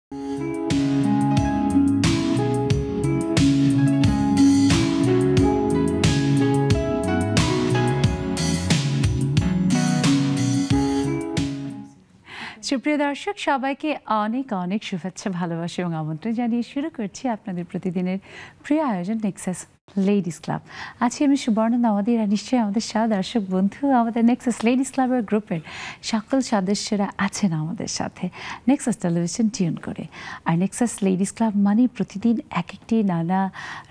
সুপ্রিয় দর্শক, সবাইকে অনেক অনেক শুভেচ্ছা, ভালোবাসা এবং আমন্ত্রণ জানিয়ে শুরু করছি আপনাদের প্রতিদিনের প্রিয় আয়োজন নেক্সাস লেডিস ক্লাব। আজকে আমি সুবর্ণা নওয়াদির, আর নিশ্চয়ই আমাদের সব দর্শক বন্ধু আমাদের নেক্সাস লেডিস ক্লাবের গ্রুপের সকল সদস্যরা আছেন আমাদের সাথে নেক্সাস টেলিভিশন টিউন করে। আর নেক্সাস লেডিস ক্লাব মানে প্রতিদিন এক একটি নানা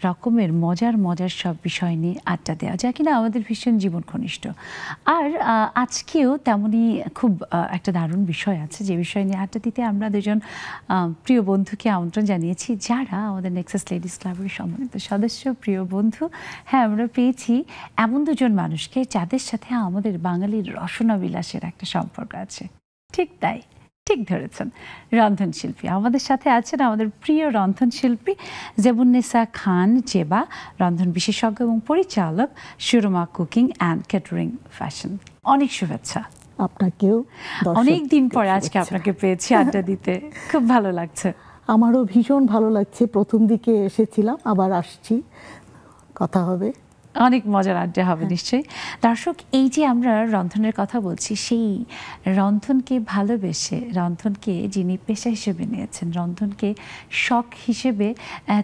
রকমের মজার সব বিষয় নিয়ে আড্ডা দেওয়া, যা কিনা আমাদের ভীষণ জীবন ঘনিষ্ঠ। আর আজকেও তেমনই খুব একটা দারুণ বিষয় আছে, যে বিষয় নিয়ে আড্ডা দিতে আমরা দুজন প্রিয় বন্ধুকে আমন্ত্রণ জানিয়েছি, যারা আমাদের নেক্সাস লেডিস ক্লাবের সম্মানিত সদস্য, প্রিয় বন্ধু। হ্যাঁ, আমরা পেয়েছি এমন দুজন মানুষকে যাদের সাথে আমাদের বাঙালির রসনা বিলাসের একটা সম্পর্ক আছে। ঠিক তাই, ঠিক ধরেছেন, রন্ধনশিল্পী। আমাদের সাথে আছেন আমাদের প্রিয় রন্ধনশিল্পী জেবুন্নেসা খান জেবা, রন্ধন বিশেষজ্ঞ এবং পরিচালক, Surma cooking and catering fashion. অনেক শুভেচ্ছা আপনাকেও। অনেক দিন পরে আজকে আপনাকে পেয়েছি আড্ডা দিতে, খুব ভালো লাগছে। আমারও ভীষণ ভালো লাগছে। প্রথম দিকে এসেছিলাম, আবার আসছি, কথা হবে, অনেক মজার আড্ডা হবে নিশ্চয়ই। দর্শক, এই যে আমরা রন্ধনের কথা বলছি, সেই রন্ধনকে ভালোবেসে, রন্ধনকে যিনি পেশা হিসেবে নিয়েছেন, রন্ধনকে শখ হিসেবে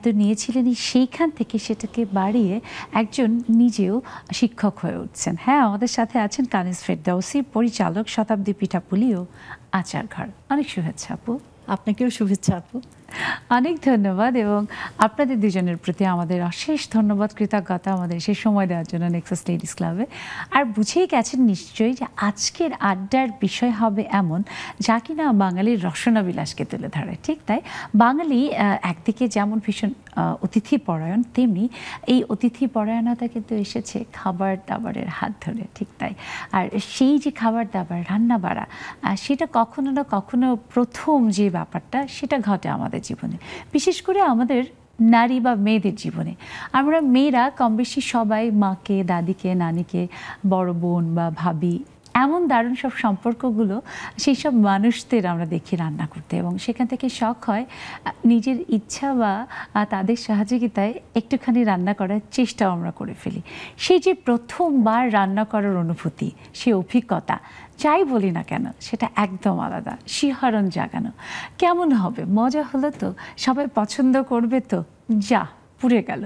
তো নিয়েছিলেনই, সেইখান থেকে সেটাকে বাড়িয়ে একজন নিজেও শিক্ষক হয়ে উঠছেন। হ্যাঁ, আমাদের সাথে আছেন কানিজ ফেরদৌসী, পরিচালক, শতাব্দী পিঠাপুলি ও আচার ঘর। অনেক শুভেচ্ছা আপু। আপনাকেও শুভেচ্ছা আপু। অনেক ধন্যবাদ, এবং আপনাদের দুজনের প্রতি আমাদের অশেষ ধন্যবাদ, কৃতজ্ঞতা আমাদের সেই সময় দেওয়ার জন্য নেক্সাস লেডিস ক্লাবে। আর বুঝেই গেছেন নিশ্চয়ই যে আজকের আড্ডার বিষয় হবে এমন, যা কিনা বাঙালির রসনা বিলাসকে তুলে ধরে। ঠিক তাই, বাঙালি একদিকে যেমন ভীষণ অতিথি পরায়ণ, তেমনি এই অতিথি পরায়ণতা কিন্তু এসেছে খাবার দাবারের হাত ধরে। ঠিক তাই, আর সেই যে খাবার দাবার, রান্না বাড়া, সেটা কখনো না কখনো প্রথম যে ব্যাপারটা, সেটা ঘটে আমাদের জীবনে, বিশেষ করে আমাদের নারী বা মেয়েদের জীবনে। আমরা মেয়েরা কম বেশি সবাই মাকে, দাদিকে, নানিকে, বড় বোন বা ভাবি, এমন দারুণ সব সম্পর্কগুলো, সেই সব মানুষদের আমরা দেখি রান্না করতে, এবং সেখান থেকে শখ হয় নিজের ইচ্ছা বা তাদের সহযোগিতায় একটুখানি রান্না করার চেষ্টাও আমরা করে ফেলি। সেই যে প্রথমবার রান্না করার অনুভূতি, সেই অভিজ্ঞতা, যাই বলি না কেন, সেটা একদম আলাদা, শিহরণ জাগানো। কেমন হবে, মজা হলো তো, সবাই পছন্দ করবে তো, যা পুড়ে গেল,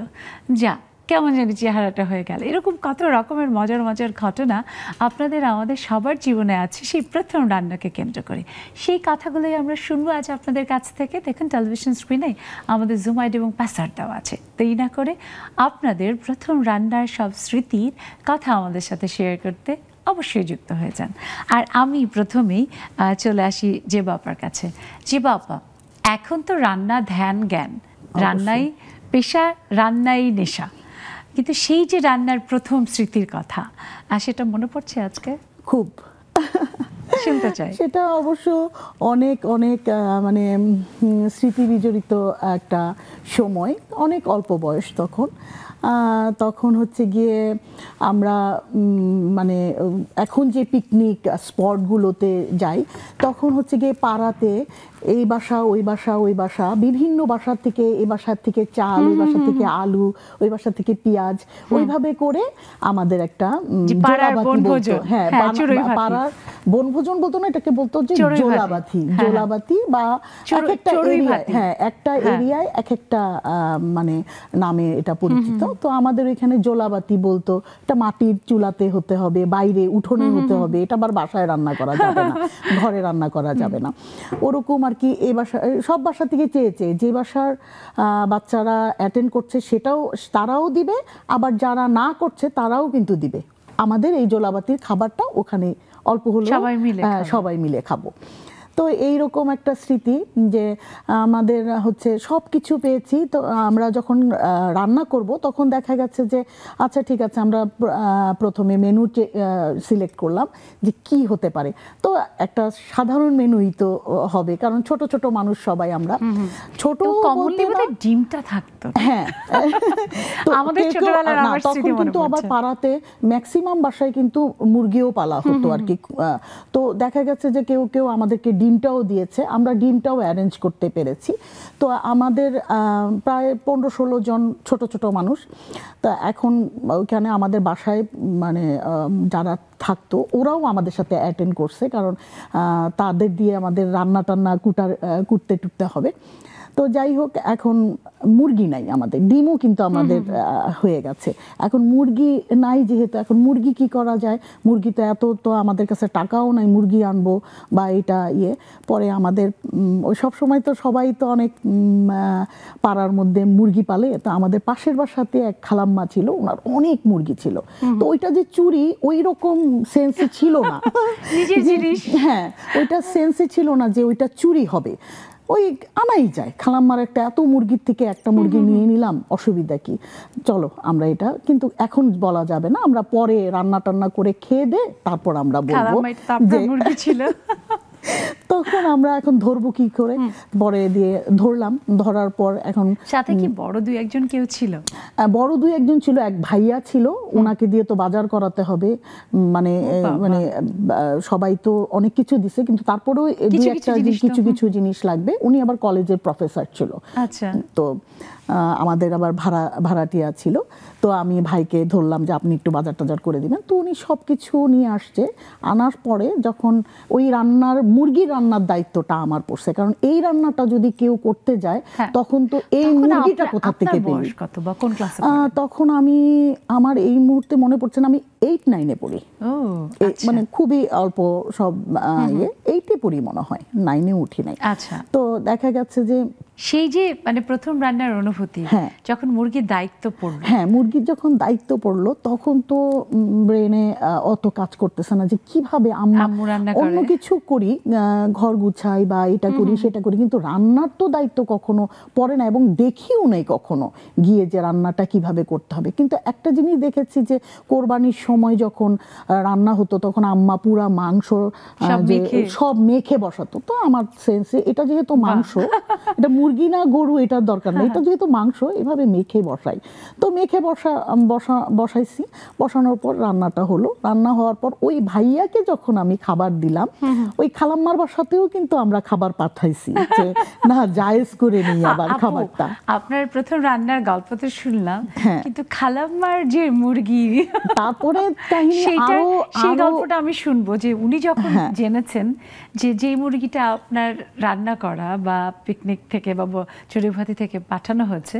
যা কেমন জানি চেহারাটা হয়ে গেল, এরকম কত রকমের মজার ঘটনা আপনাদের আমাদের সবার জীবনে আছে সেই প্রথম রান্নাকে কেন্দ্র করে। সেই কথাগুলোই আমরা শুনবো আজ আপনাদের কাছ থেকে। দেখুন, টেলিভিশন স্ক্রিনে আমাদের জুম আইডি এবং পাসওয়ার্ড দেওয়া আছে। দেরি না করে আপনাদের প্রথম রান্নার সব স্মৃতির কথা আমাদের সাথে শেয়ার করতে অবশ্যই যুক্ত হয়ে যান। আর আমি প্রথমেই চলে আসি যে বাপার কাছে। যে বাপা, এখন তো রান্না ধ্যান জ্ঞান, রান্নাই পেশা, রান্নাই নেশা, কিন্তু সেই যে রান্নার প্রথম স্মৃতির কথা, সেটা মনে পড়ছে আজকে? খুব শুনতে চাই। সেটা অবশ্য অনেক মানে স্মৃতি বিজড়িত একটা সময়, অনেক অল্প বয়স তখন হচ্ছে গিয়ে আমরা মানে এখন যে পিকনিক স্পটগুলোতে যাই, তখন হচ্ছে গিয়ে পাড়াতে এই বাসা ওই বাসা বিভিন্ন বাসার থেকে, এই বাসার থেকে চাল, ওই বাসা থেকে আলু, ওই বাসা থেকে পেঁয়াজ, ওইভাবে করে আমাদের একটা পাড়ার বনভোজন বলতো না, এটাকে বলতো যে জোলাবাতি বা একটা এরিয়ায় এক একটা মানে নামে এটা পরিচিত। তো আমাদের এখানে জোলাবাতি বলতো, এটা মাটির চুলাতে হতে হবে, বাইরে উঠোনে হতে হবে, এটা আবার বাসায় রান্না করা যাবে না, ঘরে রান্না করা যাবে না, ওরকম আর কি। এই বাসা, সব বাসা থেকে চেয়ে যে বাসার বাচ্চারা অ্যাটেন্ড করছে সেটাও তারাও দিবে, আবার যারা না করছে তারাও কিন্তু দিবে। আমাদের এই জোলাবাতির খাবারটা ওখানে অল্প হলেও সবাই মিলে খাবো। তো এইরকম একটা স্মৃতি, যে আমাদের হচ্ছে সব কিছু পেয়েছি। তো আমরা যখন রান্না করব তখন দেখা গেছে যে আচ্ছা ঠিক আছে, আমরা প্রথমে মেনু সিলেক্ট করলাম যে কি হতে পারে। তো একটা সাধারণ মেনুই তো হবে, কারণ ছোট ছোট মানুষ সবাই আমরা। ছোট ডিমটা থাকতো, হ্যাঁ। তখন কিন্তু আবার পাড়াতে ম্যাক্সিমাম বাসায় কিন্তু মুরগিও পালা হতো আর কি। তো দেখা গেছে যে কেউ আমাদেরকে ডিমটাও দিয়েছে, আমরা ডিমটাও অ্যারেঞ্জ করতে পেরেছি। তো আমাদের প্রায় 15-16 জন ছোট ছোট মানুষ। তা এখন ওইখানে আমাদের বাসায় মানে যারা থাকতো ওরাও আমাদের সাথে অ্যাটেন্ড করছে, কারণ তাদের দিয়ে আমাদের রান্না টান্না কুটতে টুটতে হবে। তো যাই হোক, এখন মুরগি নাই আমাদের, ডিমও কিন্তু আমাদের হয়ে গেছে। এখন মুরগি নাই যেহেতু, এখন মুরগি কি করা যায়, মুরগি তো আমাদের কাছে টাকাও নাই মুরগি আনবো বা এটা পরে আমাদের ওই সব সময় তো সবাই তো অনেক পাড়ার মধ্যে মুরগি পালে। তো আমাদের পাশের বাসাতে এক খালাম্মা ছিল, ওনার অনেক মুরগি ছিল। তো ওইটা যে চুরি ওই রকম সেন্সে ছিল না, হ্যাঁ ওইটা সেন্সে ছিল না যে ওইটা চুরি হবে, ওই আনাই যায়। খালাম্মার এত মুরগির থেকে একটা মুরগি নিয়ে নিলাম, অসুবিধা কি, চলো আমরা এটা, কিন্তু এখন বলা যাবে না, আমরা পরে রান্না টান্না করে খেয়ে দে তারপর আমরা বলবো যে মুরগি ছিল। তখন আমরা এখন ধরবো কি করে, পরে দিয়ে ধরলাম, ধরার পর এখন সাথে কি বড় দুই একজন কেউ ছিল? বড় দুই একজন ছিল, এক ভাইয়া ছিল, ওনাকে দিয়ে তো বাজার করাতে হবে, মানে মানে সবাই তো অনেক কিছু দিছে, কিন্তু তারপরেও কিছু কিছু জিনিস লাগবে। উনি আবার কলেজের প্রফেসর ছিল, আচ্ছা, তো আমাদের আবার ভাড়াটিয়া ছিল। তো আমি ভাইকে ধরলাম যে আপনি একটু বাজার টাজার করে দিবেন। তো উনি সব কিছু নিয়ে আসছে, আনার পরে যখন ওই মুরগির রান্নার দায়িত্বটা আমার পড়ছে, কারণ এই রান্নাটা যদি কেউ করতে যায় তখন তো এই মুরগিটা কোথা থেকে পেলি। তখন আমার এই মুহূর্তে মনে পড়ছে না, আমি 8-9 পড়ি, মানে খুবই অল্প সব 8-এ পড়ি মনে হয়, 9-এ উঠি নাই। আচ্ছা, তো দেখা গেছে যে সেই যে মানে প্রথম রান্নার অনুভূতি, যখন মুরগির দায়িত্ব পড়লো, মুরগির যখন দায়িত্ব পড়লো তখন তো ব্রেনে অত কাজ করতেছে না যে কিভাবে অন্য কিছু করি, ঘর গুছাই বা এটা করি সেটা করি, কিন্তু রান্নার তো দায়িত্ব কখনো পড়ে না, এবং দেখিও নেই কখনো গিয়ে যে রান্নাটা কিভাবে করতে হবে। কিন্তু একটা জিনিস দেখেছি যে কোরবানির সময় যখন রান্না হতো তখন আম্মা পুরা মাংস সব মেখে বসাতো। তো আমার সেন্সে এটা যেহেতু মাংস, এটা মুরগি না গরু এটার দরকার নেই, এটা যেহেতু মাংস এভাবে মেখে বসাই। তো মেখে বসাইছি, বসানোর পর রান্নাটা হলো। রান্না হওয়ার পর ওই ভাইয়াকে যখন আমি খাবার দিলাম, ওই খালাম্মার বাসাতেও কিন্তু আমরা খাবার পাঠাইছি যে না জায়েজ করে নিই আবার খাবারটা। আপনার প্রথম রান্নার গল্প তো শুনলাম, কিন্তু খালাম্মার যে মুরগি, তারপরে সেই গল্পটা আমি শুনবো, যে উনি যখন জেনেছেন যে যে মুরগিটা আপনার রান্না করা বা পিকনিক থেকে বা চড়ুইভাতি থেকে পাঠানো হচ্ছে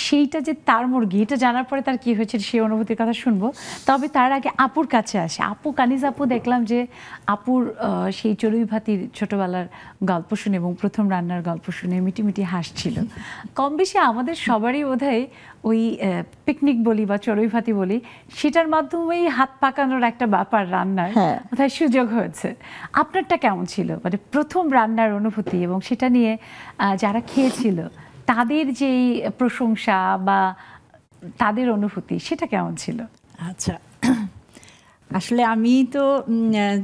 সেইটা যে তার মুরগি, এটা জানার পরে তার কি হয়েছে সেই অনুভূতির কথা শুনবো। তবে তার আগে আপুর কাছে আসে। আপু, কানিজ আপু, দেখলাম যে আপুর সেই চড়ুইভাতির ছোটবেলার গল্প শুনে এবং প্রথম রান্নার গল্প শুনে মিটি মিটি হাসছিল। কম বেশি আমাদের সবারই বোধহয় ওই পিকনিক বলি বা চড়ুইভাতি বলি, সেটার মাধ্যমেই হাত পাকানোর একটা ব্যাপার রান্নার বোধহয় সুযোগ হয়েছে। আপনারটা কেমন ছিল, মানে প্রথম রান্নার অনুভূতি, এবং সেটা নিয়ে যারা খেয়েছিল তাদের যেই প্রশংসা বা তাদের অনুভূতি, সেটা কেমন ছিল? আচ্ছা, আসলে আমি তো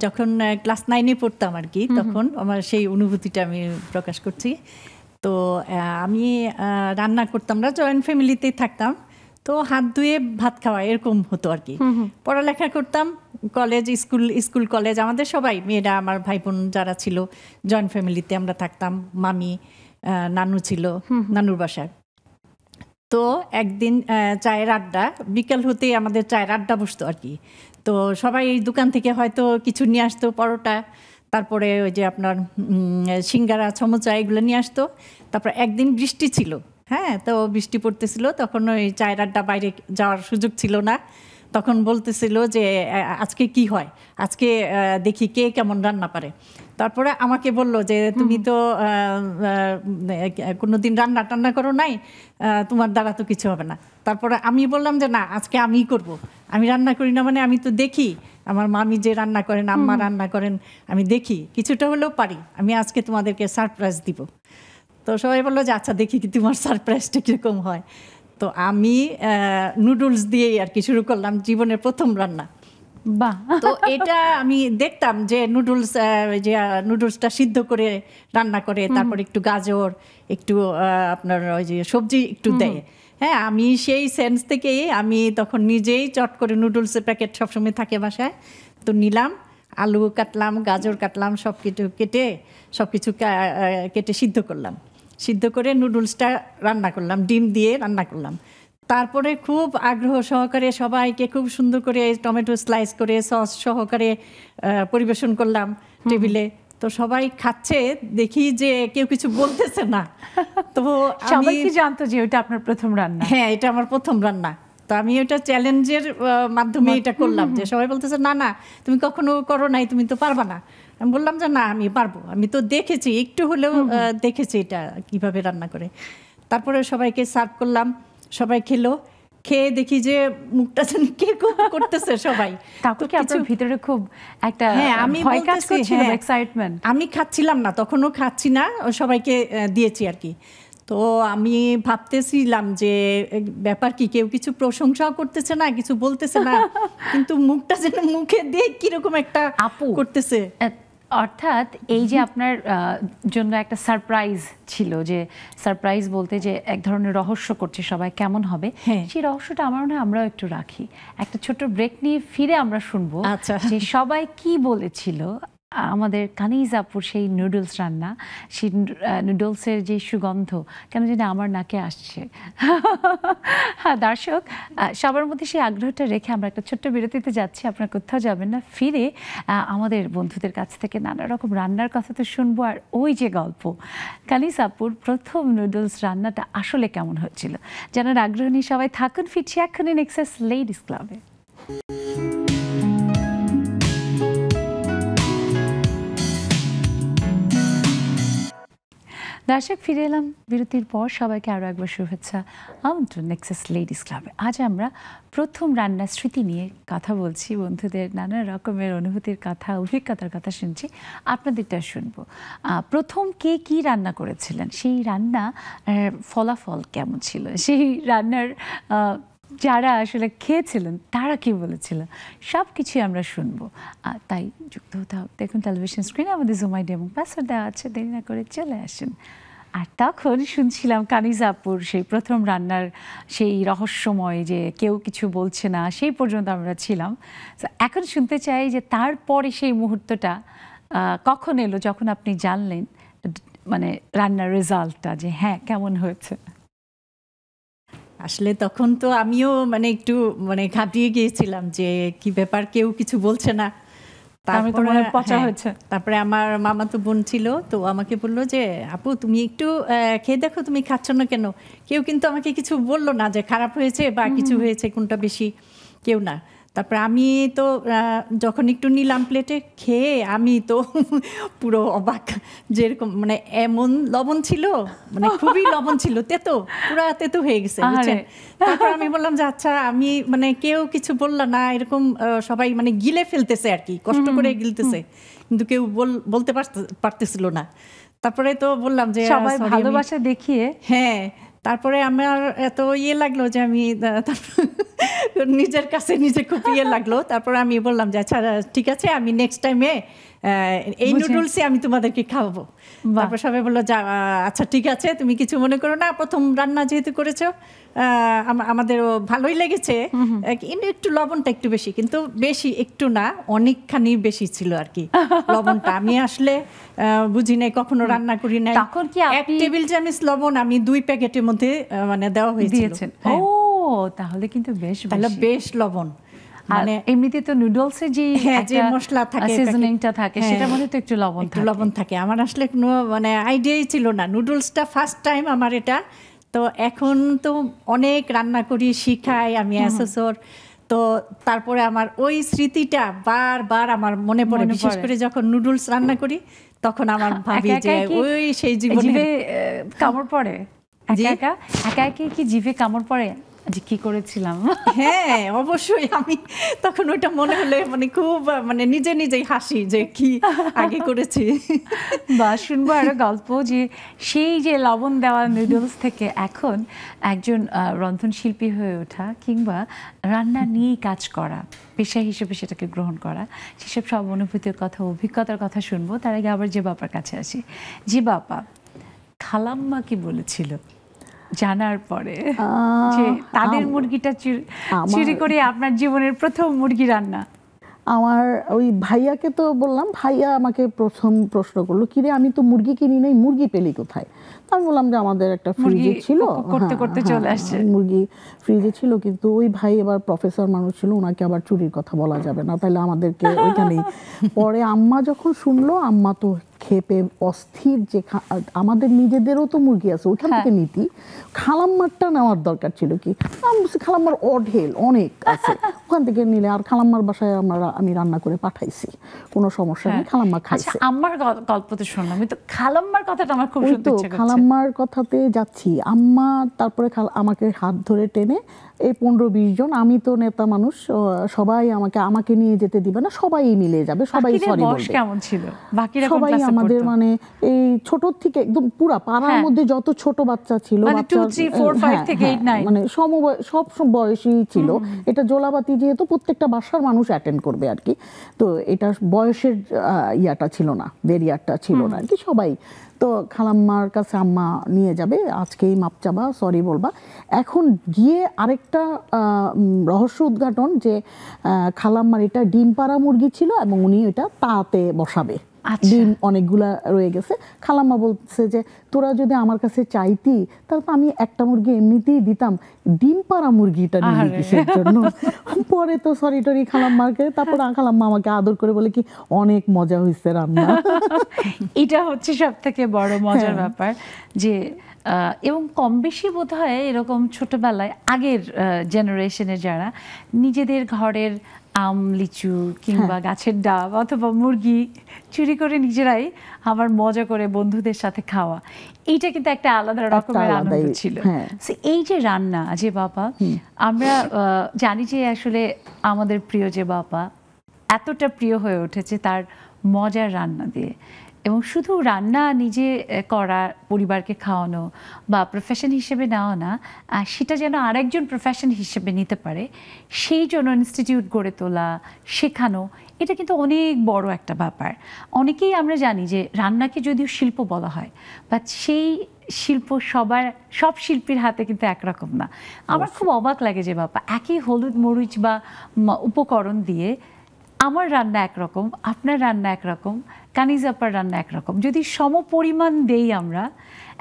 যখন ক্লাস 9-এ পড়তাম আর কি, তখন আমার সেই অনুভূতিটা আমি প্রকাশ করছি। তো আমি রান্না করতাম না, জয়েন্ট ফ্যামিলিতেই থাকতাম, তো হাত ধুয়ে ভাত খাওয়া এরকম হতো আর কি। পড়ালেখা করতাম, কলেজ স্কুল কলেজ, আমাদের সবাই মেয়েরা, আমার ভাই বোন যারা ছিল জয়েন্ট ফ্যামিলিতে আমরা থাকতাম। মামি, নানু ছিল, নানুর বাসায়। তো একদিন চায়ের আড্ডা, বিকাল হতেই আমাদের চায়ের আড্ডা বসতো আর কি। তো সবাই দোকান থেকে হয়তো কিছু নিয়ে আসতো, পরোটা, তারপরে ওই যে আপনার সিঙ্গারা, সমোচা, এগুলো নিয়ে আসতো। তারপর একদিন বৃষ্টি ছিল, তো বৃষ্টি পড়তেছিল, তখন ওই চায়ের আড্ডা বাইরে যাওয়ার সুযোগ ছিল না। তখন বলতেছিল যে আজকে কি হয়, আজকে দেখি কে কেমন রান্না পারে। তারপরে আমাকে বলল যে তুমি তো কোনোদিন রান্না টান্না করো নাই, তোমার দ্বারা তো কিছু হবে না। তারপরে আমি বললাম যে না, আজকে আমিই করব, আমি রান্না করি না, মানে আমি তো দেখি আমার মামি যে রান্না করেন, আম্মা রান্না করেন, আমি দেখি কিছুটা হলেও পারি, আমি আজকে তোমাদেরকে সারপ্রাইজ দিব। তো সবাই বললো যে আচ্ছা দেখি কি তোমার সারপ্রাইজটা কীরকম হয়। তো আমি নুডলস দিয়েই আর কি শুরু করলাম জীবনের প্রথম রান্না। বাহ! তো এটা আমি দেখতাম যে নুডলসটা সিদ্ধ করে রান্না করে, তারপর একটু গাজর, একটু আপনার ওই যে সবজি একটু দেয়। আমি সেই সেন্স থেকেই আমি তখন নিজেই চট করে নুডলসের প্যাকেট সবসময় থাকে বাসায়, তো নিলাম আলু কাটলাম, গাজর কাটলাম, সব কিছু কেটে সিদ্ধ করলাম। সিদ্ধ করে নুডলসটা রান্না করলাম, ডিম দিয়ে রান্না করলাম। তারপরে খুব আগ্রহ সহকারে সবাইকে খুব সুন্দর করে টমেটো স্লাইস করে সস সহকারে পরিবেশন করলাম টেবিলে। তো সবাই খাচ্ছে, দেখি যে কেউ কিছু বলতেছে না। তো সবাই কি জানতো যে ওটা আপনার প্রথম রান্না? হ্যাঁ, এটা আমার প্রথম রান্না। তো আমি ওটা চ্যালেঞ্জের মাধ্যমে এটা করলাম, যে সবাই বলতেছে না না তুমি কখনো করো নাই, তুমি তো পারবা না। আমি বললাম যে না আমি পারবো, আমি তো দেখেছি, একটু হলেও দেখেছি এটা কিভাবে রান্না করে। তারপরে সবাইকে সার্ভ করলাম, সবাই খেলো। খেয়ে দেখি যে মুখটা যেন কে খুব করতেছে সবাই। তারপর কি আপনার ভিতরে খুব একটা আমি ভয় কাজ করছিল, এক্সাইটমেন্ট? আমি খাচ্ছিলাম না, তখনও খাচ্ছি না, সবাইকে দিয়েছি আর কি। তো আমি ভাবতেছিলাম যে ব্যাপার কি, কেউ কিছু প্রশংসাও করতেছে না, কিছু বলতেছে না, কিন্তু মুখটা যেন মুখে দিয়ে কিরকম একটা আপু করতেছে। অর্থাৎ এই যে আপনার জন্য একটা সারপ্রাইজ ছিল, যে সারপ্রাইজ বলতে যে এক ধরনের রহস্য করছে সবাই কেমন হবে, সেই রহস্যটা আমার মনে হয় আমরাও একটু রাখি। একটা ছোট্ট ব্রেক নিয়ে ফিরে আমরা শুনবো যে সবাই কি বলেছিল আমাদের কানিজ আপুর সেই নুডলস রান্না, সেই নুডলসের যে সুগন্ধ কেন জানি আমার নাকে আসছে। হ্যাঁ দর্শক, সবার মধ্যে সেই আগ্রহটা রেখে আমরা একটা ছোট্ট বিরতিতে যাচ্ছি, আপনারা কোথাও যাবেন না। ফিরে আমাদের বন্ধুদের কাছ থেকে নানা রকম রান্নার কথা তো শুনবো, আর ওই যে গল্প কানিজ আপুর প্রথম নুডলস রান্নাটা আসলে কেমন হচ্ছিল জানার আগ্রহ নিয়ে সবাই থাকুন। ফিরছি এক্ষুনি নেক্সাস লেডিস ক্লাবে। দর্শক, ফিরে এলাম বিরতির পর। সবাইকে আরও একবার শুভেচ্ছা, আমন্ত্রণ নেক্সাস লেডিস ক্লাবে। আজ আমরা প্রথম রান্নার স্মৃতি নিয়ে কথা বলছি, বন্ধুদের নানা রকমের অনুভূতির কথা, অভিজ্ঞতার কথা শুনছি, আপনাদেরটা শুনবো। প্রথম কে কি রান্না করেছিলেন, সেই রান্না ফলাফল কেমন ছিল, সেই রান্নার যারা আসলে খেয়েছিলেন তারা কি বলেছিল, সব কিছুই আমরা শুনবো। তাই যুক্ত হতে হবে। দেখুন টেলিভিশন স্ক্রিনে আমাদের জুম আইডি এবং পাসওয়ার্ড দেওয়া আছে, দেরি না করে চলে আসেন। আর তখন শুনছিলাম কানিজ আপুর সেই প্রথম রান্নার সেই রহস্যময়, যে কেউ কিছু বলছে না, সেই পর্যন্ত আমরা ছিলাম। এখন শুনতে চাই যে তারপরে সেই মুহূর্তটা কখন এলো যখন আপনি জানলেন মানে রান্নার রেজাল্টটা, যে হ্যাঁ কেমন হয়েছে। আসলে তখন তো আমিও মানে একটু মানে ঘাবড়িয়ে গিয়েছিলাম যে কি ব্যাপার, কেউ কিছু বলছে না। তারপরে আমার মামাতো বোন ছিল, তো আমাকে বললো যে আপু তুমি একটু খেয়ে দেখো, তুমি খাচ্ছ না কেন। কেউ কিন্তু আমাকে কিছু বললো না যে খারাপ হয়েছে বা কিছু হয়েছে, কোনটা বেশি, কেউ না। তারপরে আমি তো যখন একটু নিলাম প্লেটে, খেয়ে আমি তো পুরো অবাক, যেরকম মানে এমন লবণ ছিল, মানে খুবই লবণ ছিল, তেতো, পুরা তেতো হয়ে গেছে, বুঝছেন। তারপর আমি বললাম যে আচ্ছা, আমি মানে কেউ কিছু বললো না, এরকম সবাই মানে গিলে ফেলতেছে আর কি, কষ্ট করে গিলতেছে, কিন্তু কেউ বলতে পারতেছিল না। তারপরে তো বললাম যে সবাই ভালোবাসা দেখিয়ে, হ্যাঁ। তারপরে আমার এত লাগলো যে আমি নিজের কাছে নিজে খুব লাগলো। তারপর আমি বললাম যে আচ্ছা ঠিক আছে, আমি নেক্সট টাইমে এই নুডলসই আমি তোমাদেরকে খাওয়াবো। তারপর সবাই বললো যা আচ্ছা ঠিক আছে, তুমি কিছু মনে করো না, প্রথম রান্না যেহেতু করেছো, আমাদেরও ভালোই লেগেছে, একটু লবণটা একটু বেশি, কিন্তু বেশি একটু না, অনেকখানি বেশি ছিল আর কি লবণটা। আমি আসলে বুঝি নাই, কখনো রান্না করি নাই। তখন কি এক টেবিল চামচ লবণ আমি 2 প্যাকেটের মধ্যে মানে দেওয়া হয়েছিল। ও তাহলে কিন্তু বেশ লবণ। মানে এমনিতে তো নুডলসে যে মশলা থাকে, সিজনিংটা থাকে, সেটার মধ্যে তো একটু লবণ থাকে। আমার আসলে কোনো মানে আইডিয়াই ছিল না, নুডলসটা ফার্স্ট টাইম আমার এটা। তো এখন তো অনেক রান্না করি, শিখাই, আমি অ্যাসেসর। তো তারপরে আমার ওই স্মৃতিটা বারবার আমার মনে পড়ে, বিশেষ করে যখন নুডলস রান্না করি, তখন আমার ভাবি যে ওই সেই জীবনে কামড় পড়ে, একা একা কি জিভে কামড় পড়ে যে কি করেছিলাম। হ্যাঁ অবশ্যই, আমি তখন ওইটা মনে হলে মানে খুব মানে নিজেই হাসি যে কি আগে করেছি। বা শুনবো আরো গল্প, যে সেই যে লবণ দেওয়া নুডলস থেকে এখন একজন রন্ধনশিল্পী হয়ে ওঠা, কিংবা রান্না নিয়েই কাজ করা, পেশা হিসেবে সেটাকে গ্রহণ করা, সেসব সব অনুভূতির কথা, অভিজ্ঞতার কথা শুনবো। তার আগে আবার যে বাবার কাছে আসি। যে বাবা, খালাম্মা কি বলেছিল জানার পরে যে তাদের মুরগিটা চুরি করে আপনার জীবনের প্রথম মুরগি রান্না? আমার ওই ভাইয়াকে তো বললাম, ভাইয়া আমাকে প্রথম প্রশ্ন করলো, কিরে আমি তো মুরগি কিনি নাই, মুরগি পেলি কোথায়? তো আমি বললাম যে আমাদের একটা ফ্রিজে ছিল, করতে করতে চলে আসছে মুরগি ফ্রিজে ছিল, কিন্তু ওই ভাই এবার প্রফেসর মানুষ ছিল, ওনাকে আবার চুরির কথা বলা যাবে না, তাহলে আমাদেরকে ওইখানেই। পরে আম্মা যখন শুনলো, আম্মা তো খেপে অস্থির, যে আমাদের নিজেদেরও তো মুরগি আছে, ওইখান থেকে নিতি, খালাম্মারটা নেওয়ার দরকার ছিল কি? খালাম্মার অঢেল অনেক আছে, ওখান থেকে নিলে। আর খালাম্মার বাসায় আমি রান্না করে পাঠাইছি, কোনো সমস্যা নেই, খালাম্মা খাইছে। আম্মার গল্প তো শুনলাম, আমি তো খালাম্মার কথাটা আমার খুব শুনতে ইচ্ছে করছে। খালাম্মার কথাতে যাচ্ছি, আম্মা তারপরে আমাকে হাত ধরে টেনে, এই 15-20 জন, আমি তো নেতা মানুষ, সবাই আমাকে নিয়ে যেতে দিবে না, সবাই মিলে যাবে, সবাই সরি বলবে। কেমন ছিল বাকিরা? সবাই আমাদের মানে এই ছোট থেকে একদম পুরা পাড়ার মধ্যে যত ছোট বাচ্চা ছিল, মানে সব বয়সী ছিল। এটা জোলাবাতি যেহেতু প্রত্যেকটা বাসার মানুষ অ্যাটেন্ড করবে আর কি, তো এটা বয়সের ইয়াটা ছিল না, ব্যারিয়ারটা ছিল না আর কি, সবাই। তো খালাম্মার কাছে আম্মা নিয়ে যাবে, আজকেই মাপ চাবা, সরি বলবা। এখন গিয়ে আরেকটা রহস্য উদ্ঘাটন, যে খালাম্মার এটা ডিম পাড়া মুরগি ছিল এবং উনি এটা তাতে বসাবে, ডিম অনেকগুলা রয়ে গেছে। খালাম্মা বলছে যে তোরা যদি আমার কাছে চাইতি তাহলে তো আমি একটা মুরগি এমনিতেই দিতাম, ডিম পাড়া মুরগিটা নিয়ে কিসের জন্য? পরে তো সরি টরি খালাম্মাকে, তারপর খালাম্মা আমাকে আদর করে বলে কি অনেক মজা হয়েছে রান্না। এটা হচ্ছে সব থেকে বড় মজার ব্যাপার, যে এবং কম বেশি বোধ হয় এরকম ছোটবেলায় আগের জেনারেশনের যারা নিজেদের ঘরের আম, লিচু কিংবা গাছের ডাব অথবা মুরগি চুরি করে নিজেরাই আবার মজা করে বন্ধুদের সাথে খাওয়া, এইটা কিন্তু একটা আলাদা রকমের আনন্দ ছিল। এই যে রান্না, যে বাবা, আমরা জানি যে আসলে আমাদের প্রিয় যে বাবা এতটা প্রিয় হয়ে উঠেছে তার মজার রান্না দিয়ে, এবং শুধু রান্না নিজে করা, পরিবারকে খাওয়ানো বা প্রফেশন হিসেবে নেওয়া না, সেটা যেন আরেকজন প্রফেশন হিসেবে নিতে পারে, সেই জন্য ইনস্টিটিউট গড়ে তোলা, শেখানো, এটা কিন্তু অনেক বড় একটা ব্যাপার। অনেকেই আমরা জানি যে রান্নাকে যদিও শিল্প বলা হয়, বাট সেই শিল্প সব শিল্পীর হাতে কিন্তু একরকম না। আমার খুব অবাক লাগে যে বাবা, একই হলুদ মরিচ বা উপকরণ দিয়ে আমার রান্না একরকম, আপনার রান্না একরকম, কানিজ আপার রান্না একরকম, যদি সম পরিমাণ দেই আমরা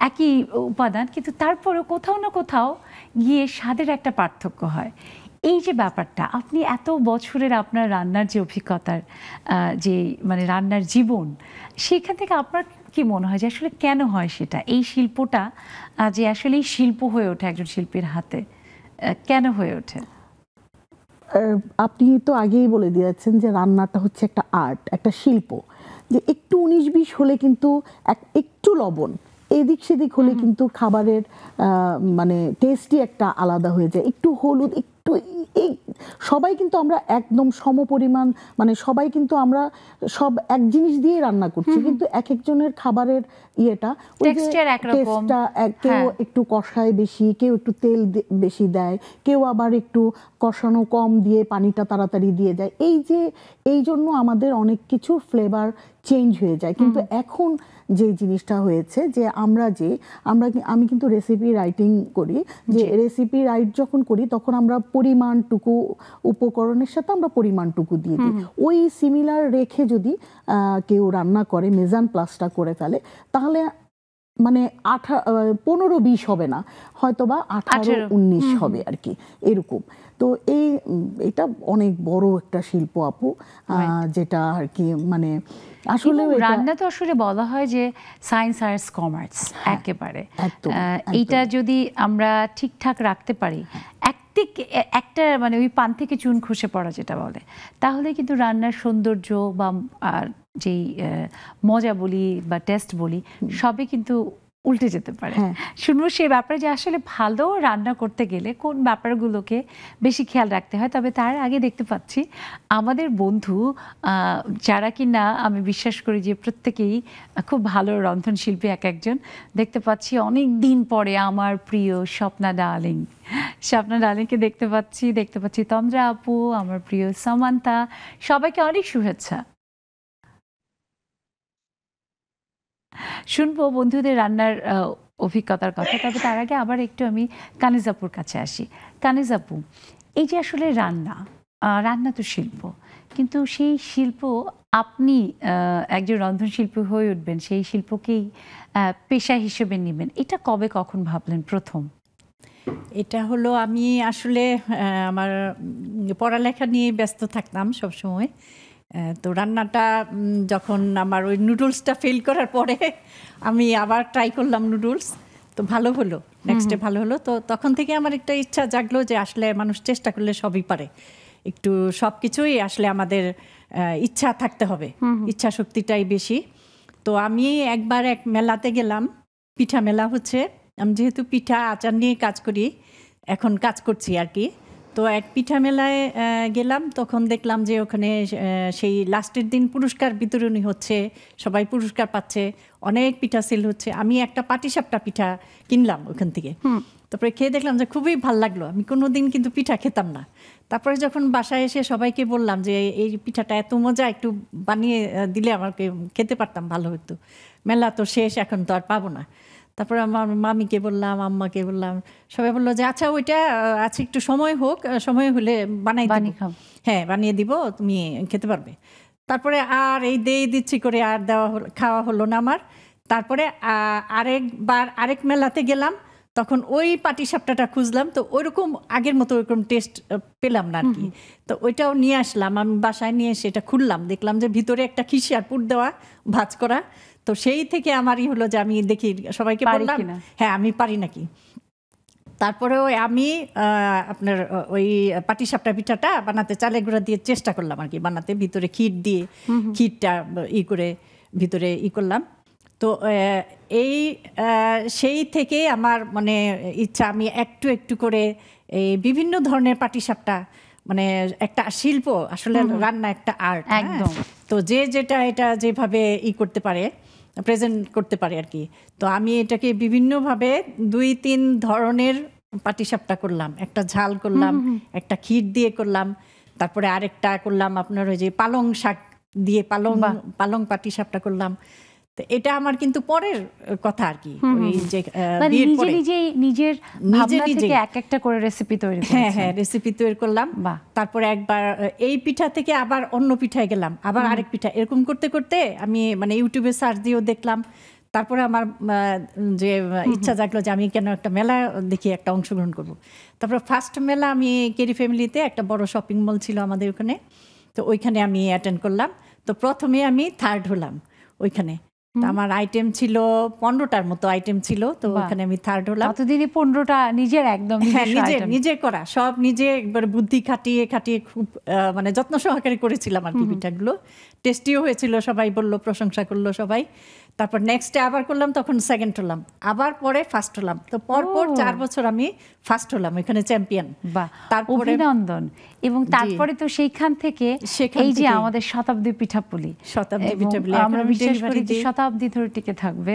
একই উপাদান, কিন্তু তারপরেও কোথাও না কোথাও গিয়ে স্বাদের একটা পার্থক্য হয়। এই যে ব্যাপারটা, আপনি এত বছরের আপনার রান্নার যে অভিজ্ঞতার যে মানে রান্নার জীবন, সেখান থেকে আপনার কি মনে হয় যে আসলে কেন হয় সেটা, এই শিল্পটা যে আসলে শিল্প হয়ে ওঠে একজন শিল্পীর হাতে, কেন হয়ে ওঠে? আপনি তো আগেই বলে দিয়েছেন যে রান্নাটা হচ্ছে একটা আর্ট, একটা শিল্প, যে একটু 19-20 হলে কিন্তু একটু লবণ এদিক সেদিক হলে কিন্তু খাবারের মানে টেস্টই একটা আলাদা হয়ে যায়। একটু হলুদ, একটু এই সবাই কিন্তু আমরা একদম সমপরিমাণ, মানে সবাই কিন্তু আমরা সব এক জিনিস দিয়ে রান্না করছি, কিন্তু এক একজনের খাবারের ইয়েটা, টেস্টটা, কেউ একটু কষায় বেশি, কেউ একটু তেল বেশি দেয়, কেউ আবার একটু কষানো কম দিয়ে পানিটা তাড়াতাড়ি দিয়ে দেয়। এই জন্য আমাদের অনেক কিছু ফ্লেভার চেঞ্জ হয়ে যায়। কিন্তু এখন যে জিনিসটা হয়েছে যে আমি কিন্তু রেসিপি রাইটিং করি, যে রেসিপি রাইট যখন করি তখন আমরা পরিমাণটুকু উপকরণের সাথে আমরা পরিমাণটুকু দিয়ে দিই, ওই সিমিলার রেখে যদি কেউ রান্না করে, মেজান প্লাসটা করে ফেলে, তাহলে মানে 15-20 হবে না, হয়তোবা 18-19 হবে আর কি, এরকম। তো এটা অনেক বড় একটা শিল্প আপু, যেটা আর কি মানে আসলে রান্না তো আসলে বলা হয় যে সায়েন্স, আর্টস, কমার্স একেবারে, এইটা যদি আমরা ঠিকঠাক রাখতে পারি, একটা মানে ওই পান থেকে চুন খসে পড়া যেটা বলে, তাহলে কিন্তু রান্নার সৌন্দর্য বা যেই মজা বলি বা টেস্ট বলি সবই কিন্তু উল্টে যেতে পারে। শুনবো সেই ব্যাপারে যে আসলে ভালো রান্না করতে গেলে কোন ব্যাপারগুলোকে বেশি খেয়াল রাখতে হয়। তবে তার আগে দেখতে পাচ্ছি আমাদের বন্ধু যারা কিনা আমি বিশ্বাস করি যে প্রত্যেকেই খুব ভালো রন্ধনশিল্পী এক একজন, দেখতে পাচ্ছি অনেক দিন পরে আমার প্রিয় স্বপ্না ডার্লিংকে দেখতে পাচ্ছি তন্দ্রা আপু, আমার প্রিয় সামান্তা, সবাইকে অনেক শুভেচ্ছা। শুনবো বন্ধুদের রান্নার অভিজ্ঞতার কথা। তবে তার আগে আবার একটু আমি কানিজ আপুর কাছে আসি। কানিজ আপু, এই যে আসলে রান্না, রান্না তো শিল্প, কিন্তু সেই শিল্প আপনি একজন রন্ধনশিল্পী হয়ে উঠবেন, সেই শিল্পকেই পেশা হিসেবে নেবেন, এটা কবে কখন ভাবলেন প্রথম? এটা হলো আমি আসলে আমার পড়ালেখা নিয়ে ব্যস্ত থাকতাম সবসময়। তো রান্নাটা যখন আমার ওই নুডলসটা ফেল করার পরে আমি আবার ট্রাই করলাম নুডলস, তো ভালো হলো, নেক্সটে ভালো হলো। তো তখন থেকে আমার একটা ইচ্ছা জাগলো যে আসলে মানুষ চেষ্টা করলে সবই পারে, একটু সব কিছুই আসলে আমাদের ইচ্ছা থাকতে হবে, ইচ্ছা শক্তিটাই বেশি। তো আমি একবার এক মেলাতে গেলাম, পিঠা মেলা হচ্ছে, আমি যেহেতু পিঠা আচার নিয়ে কাজ করি, এখন কাজ করছি আর কি। তো এক পিঠা মেলায় গেলাম, তখন দেখলাম যে ওখানে সেই লাস্টের দিন পুরস্কার বিতরণী হচ্ছে, সবাই পুরস্কার পাচ্ছে, অনেক পিঠা সেল হচ্ছে। আমি একটা পাটিসাপটা পিঠা কিনলাম ওখান থেকে, তারপরে খেয়ে দেখলাম যে খুবই ভালো লাগলো। আমি কোনোদিন কিন্তু পিঠা খেতাম না। তারপরে যখন বাসায় এসে সবাইকে বললাম যে এই পিঠাটা এত মজা, একটু বানিয়ে দিলে আমাকে খেতে পারতাম, ভালো হতো। মেলা তো শেষ, এখন তো আর পাবো না। তারপরে আমার মামিকে বললাম, আম্মাকে বললাম, সবাই বললো যে আচ্ছা ওইটা আছে, একটু সময় হোক, সময় হলে বানিয়ে দিব, হ্যাঁ বানিয়ে দিব, তুমি খেতে পারবে। তারপরে আর এই দিচ্ছি করে আর খাওয়া হলো না আমার। তারপরে আরেক মেলাতে গেলাম, তখন ওই পাটিসাপটাটা খুঁজলাম, তো ওইরকম আগের মতো ওইরকম টেস্ট পেলাম না আর কি। তো ওইটাও নিয়ে আসলাম, আমি বাসায় নিয়ে এসে এটা খুললাম, দেখলাম যে ভিতরে একটা খিসি আর পুর দেওয়া, ভাজ করা। তো সেই থেকে আমারই হলো যে আমি দেখি সবাইকে বললাম হ্যাঁ আমি পারি নাকি। তারপরেও আমি আপনার ওই পাটিসাপটা পিঠাটা বানাতে চালের গুঁড়া দিয়ে চেষ্টা করলাম আর কি বানাতে, ভিতরে ক্ষীর দিয়ে ক্ষীরটা করে ভিতরে করলাম। তো এই সেই থেকে আমার মানে ইচ্ছা, আমি একটু একটু করে এই বিভিন্ন ধরনের পাটিসাপটা, মানে একটা শিল্প আসলে, রান্না একটা আর্ট একদম। তো এটা যেভাবে করতে পারে, প্রেজেন্ট করতে পারে আর কি। তো আমি এটাকে বিভিন্নভাবে 2-3 ধরনের পাটিসাপটা করলাম, একটা ঝাল করলাম, একটা ক্ষীর দিয়ে করলাম, তারপরে আরেকটা করলাম আপনার ওই যে পালং শাক দিয়ে পালং পাটিসাপটা করলাম। তো এটা আমার কিন্তু পরের কথা আর কি, ওই যে নিজের ভাবনা থেকে এক একটা করে রেসিপি তৈরি করেছেন। হ্যাঁ রেসিপি তৈরি করলাম। তারপরে একবার এই পিঠা থেকে আবার অন্য পিঠায় গেলাম, আবার আরেক পিঠা, এরকম করতে করতে আমি মানে ইউটিউবে সার্চ দিয়েও দেখলাম। তারপরে আমার যে ইচ্ছা জাগলো যে আমি কেন একটা মেলা দেখি, একটা অংশগ্রহণ করব। তারপরে ফার্স্ট মেলা আমি কেরি ফ্যামিলিতে, একটা বড় শপিং মল ছিল আমাদের ওখানে, তো ওইখানে আমি অ্যাটেন্ড করলাম। তো প্রথমে আমি থার্ড হলাম ওইখানে। আমার আইটেম ছিল 15টার মতো আইটেম ছিল, তো ওখানে আমি থার্ড হলাম। ততদিনে 15টা নিজের একদম নিজে করা, সব নিজে একবার বুদ্ধি খাটিয়ে খুব মানে যত্ন সহকারে করেছিলাম আর কি। পিঠাগুলো টেস্টিও হয়েছিল, সবাই বললো, প্রশংসা করলো সবাই। তারপর নেক্সটে আবার করলাম, তখন সেকেন্ড হলাম, আবার পরে ফার্স্ট হলাম। তো পরপর 4 বছর আমি ফার্স্ট হলাম এখানে, চ্যাম্পিয়ন। তারপরে অভিনন্দন। এবং তারপরে তো সেইখান থেকে এই যে আমাদের শতাব্দী পিঠাপুলি, আমরা বিশ্বাস করি যে শতাব্দী ধরে টিকে থাকবে।